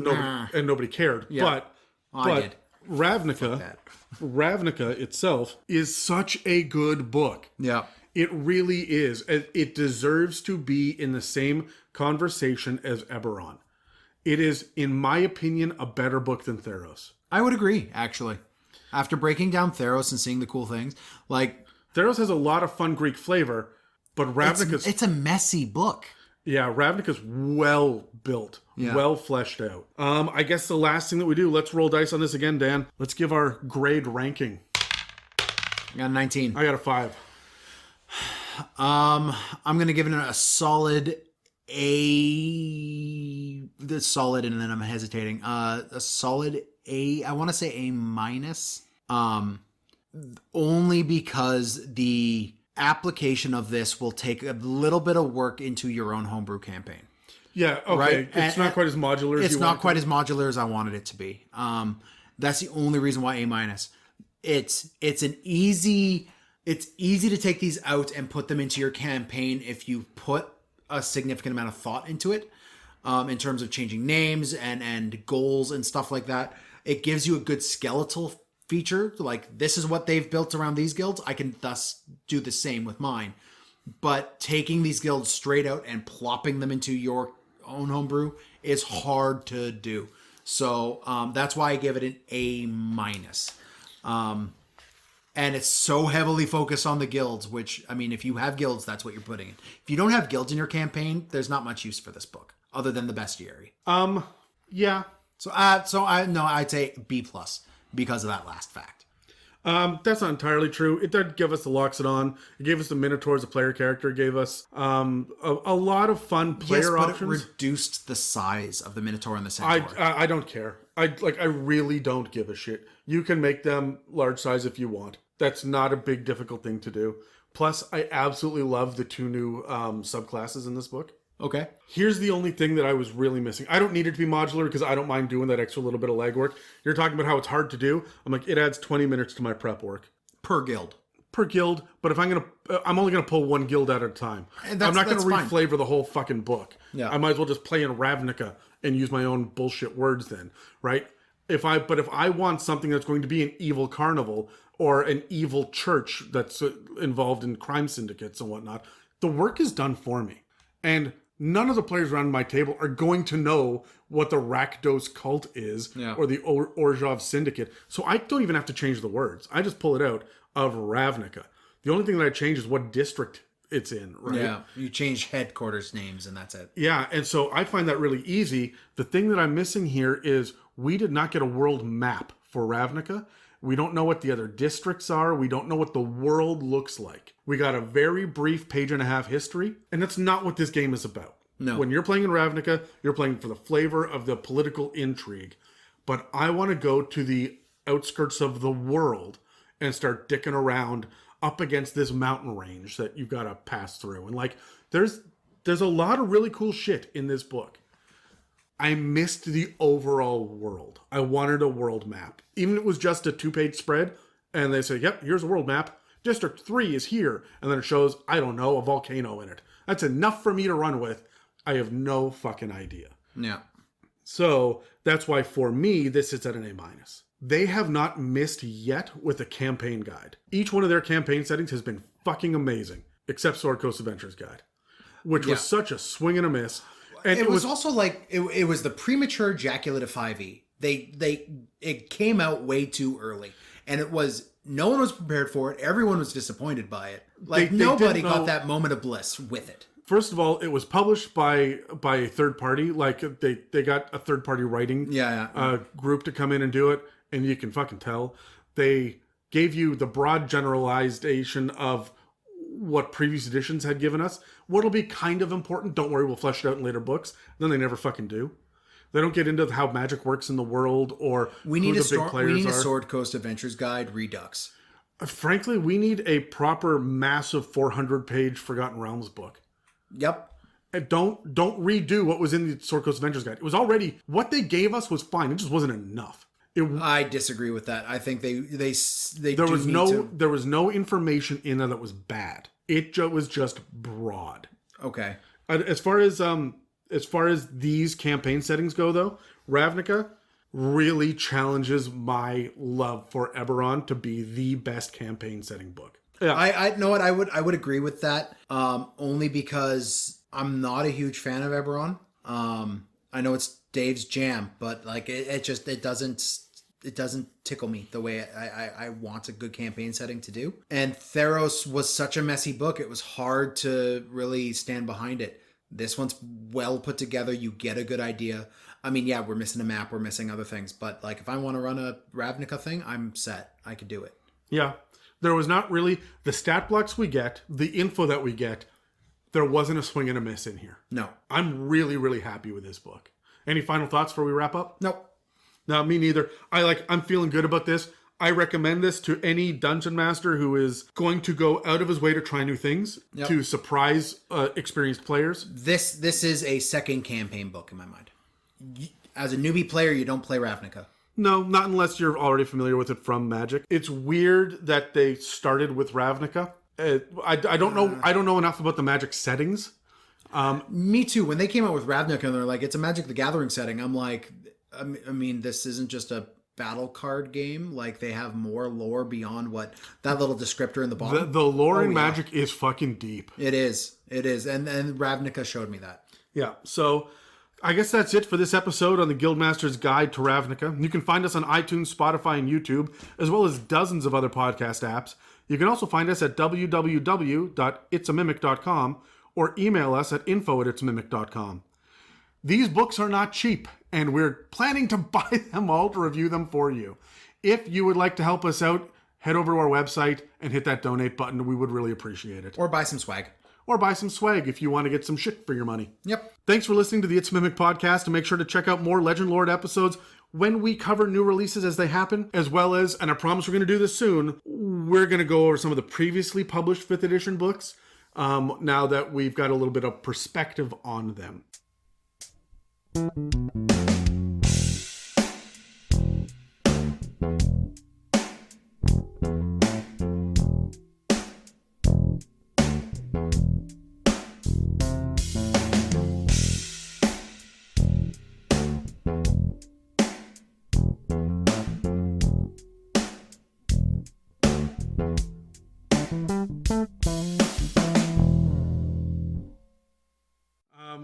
nobody cared. Yeah. I did. Ravnica itself is such a good book. Yeah. It really is. It deserves to be in the same conversation as Eberron. It is, in my opinion, a better book than Theros. I would agree, actually. After breaking down Theros and seeing the cool things, like... Theros has a lot of fun Greek flavor, but Ravnica's... It's a messy book. Yeah, Ravnica's well built, well fleshed out. I guess the last thing that we do, let's roll dice on this again, Dan. Let's give our grade ranking. I got a 19. I got a 5. I'm going to give it a solid A. The solid, and then I'm hesitating. A solid A. I want to say A minus. Only because the application of this will take a little bit of work into your own homebrew campaigin. Yeah, okay. Right? It's not quite as modular as It's you not want quite as modular as I wanted it to be. That's the only reason why A minus. It's easy to take these out and put them into your campaign if you put a significant amount of thought into it, in terms of changing names and goals and stuff like that. It gives you a good skeletal feature, like this is what they've built around these guilds. I can thus do the same with mine. But taking these guilds straight out and plopping them into your own homebrew is hard to do. So that's why I give it an A minus. And it's so heavily focused on the guilds, which, I mean, if you have guilds, that's what you're putting in. If you don't have guilds in your campaign, there's not much use for this book, other than the bestiary. Yeah. I'd say B plus because of that last fact. That's not entirely true. It did give us the Loxodon. It gave us the Minotaur as a player character. It gave us a lot of fun player options. It reduced the size of the Minotaur and the Centaur. I don't care. I really don't give a shit. You can make them large size if you want. That's not a big difficult thing to do. Plus, I absolutely love the 2 new subclasses in this book. Okay. Here's the only thing that I was really missing. I don't need it to be modular because I don't mind doing that extra little bit of legwork. You're talking about how it's hard to do. I'm like, it adds 20 minutes to my prep work. Per guild. But if I'm only gonna pull 1 guild at a time. I'm not gonna reflavor the whole fucking book. Yeah. I might as well just play in Ravnica and use my own bullshit words then, right? If I want something that's going to be an evil carnival or an evil church that's involved in crime syndicates and whatnot, the work is done for me. And none of the players around my table are going to know what the Rakdos cult is or the Orzhov syndicate. So I don't even have to change the words. I just pull it out of Ravnica. The only thing that I change is what district it's in, right? Yeah, you change headquarters names and that's it. Yeah, and so I find that really easy. The thing that I'm missing here is we did not get a world map for Ravnica. We don't know what the other districts are. We don't know what the world looks like. We got a very brief 1.5-page history, and that's not what this game is about. No. When you're playing in Ravnica, you're playing for the flavor of the political intrigue. But I want to go to the outskirts of the world and start dicking around up against this mountain range that you've got to pass through. And like, there's a lot of really cool shit in this book. I missed the overall world. I wanted a world map. Even if it was just a 2-page spread, and they say, yep, here's a world map. District 3 is here. And then it shows, I don't know, a volcano in it. That's enough for me to run with. I have no fucking idea. Yeah. So that's why for me, this sits at an A-. They have not missed yet with a campaign guide. Each one of their campaign settings has been fucking amazing, except Sword Coast Adventures Guide, which was such a swing and a miss. And it was also like, it was the premature ejaculate of 5e. It came out way too early. And it was, no one was prepared for it. Everyone was disappointed by it. Like, nobody got that moment of bliss with it. First of all, it was published by a third party. Like, they got a third party writing group to come in and do it. And you can fucking tell. They gave you the broad generalization of what previous editions had given us. What'll be kind of important, don't worry, we'll flesh it out in later books. Then they never fucking do. They don't get into how magic works in the world or we need who the big players are. We need a Sword Coast Adventures Guide Redux. Frankly, we need a proper, massive 400-page Forgotten Realms book. Yep. And don't redo what was in the Sword Coast Adventures Guide. It was already, what they gave us was fine. It just wasn't enough. I disagree with that. I think they there was no information in there that was bad. It was just broad. Okay. As far as these campaign settings go, though, Ravnica really challenges my love for Eberron to be the best campaign setting book. Yeah, I know what I would agree with that. Only because I'm not a huge fan of Eberron. I know it's Dave's jam, but like it doesn't tickle me the way I want a good campaign setting to do. And Theros was such a messy book. It was hard to really stand behind it. This one's well put together. You get a good idea. I mean, yeah, we're missing a map. We're missing other things. But like, if I want to run a Ravnica thing, I'm set. I could do it. Yeah. There was not really the stat blocks we get, the info that we get. There wasn't a swing and a miss in here. No. I'm really, really happy with this book. Any final thoughts before we wrap up? Nope. No, me neither. I'm feeling good about this. I recommend this to any dungeon master who is going to go out of his way to try new things, to surprise experienced players. This is a second campaign book in my mind. As a newbie player, you don't play Ravnica. No, not unless you're already familiar with it from Magic. It's weird that they started with Ravnica. I don't know. I don't know enough about the Magic settings. Me too. When they came out with Ravnica and they're like, it's a Magic the Gathering setting, I'm like, I mean, this isn't just a battle card game. Like, they have more lore beyond what that little descriptor in the bottom. The lore in Magic is fucking deep. It is. And Ravnica showed me that. Yeah. So I guess that's it for this episode on the Guildmasters Guide to Ravnica. You can find us on iTunes, Spotify, and YouTube, as well as dozens of other podcast apps. You can also find us at www.itsamimic.com or email us at info@itsamimic.com. These books are not cheap, and we're planning to buy them all to review them for you. If you would like to help us out, head over to our website and hit that donate button. We would really appreciate it. Or buy some swag. Or buy some swag if you want to get some shit for your money. Yep. Thanks for listening to the It's Mimic podcast, and make sure to check out more Legend Lord episodes when we cover new releases as they happen, as well as, and I promise we're going to do this soon, we're going to go over some of the previously published 5th edition books now that we've got a little bit of perspective on them.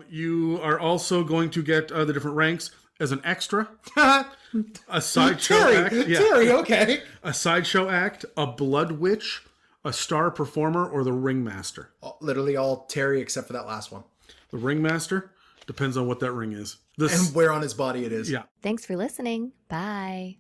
You are also going to get the different ranks as an extra, a sideshow act. Yeah. Terry, okay. A sideshow act, a blood witch, a star performer, or the ringmaster. Literally all Terry except for that last one. The ringmaster depends on what that ring is. And where on his body it is. Yeah. Thanks for listening. Bye.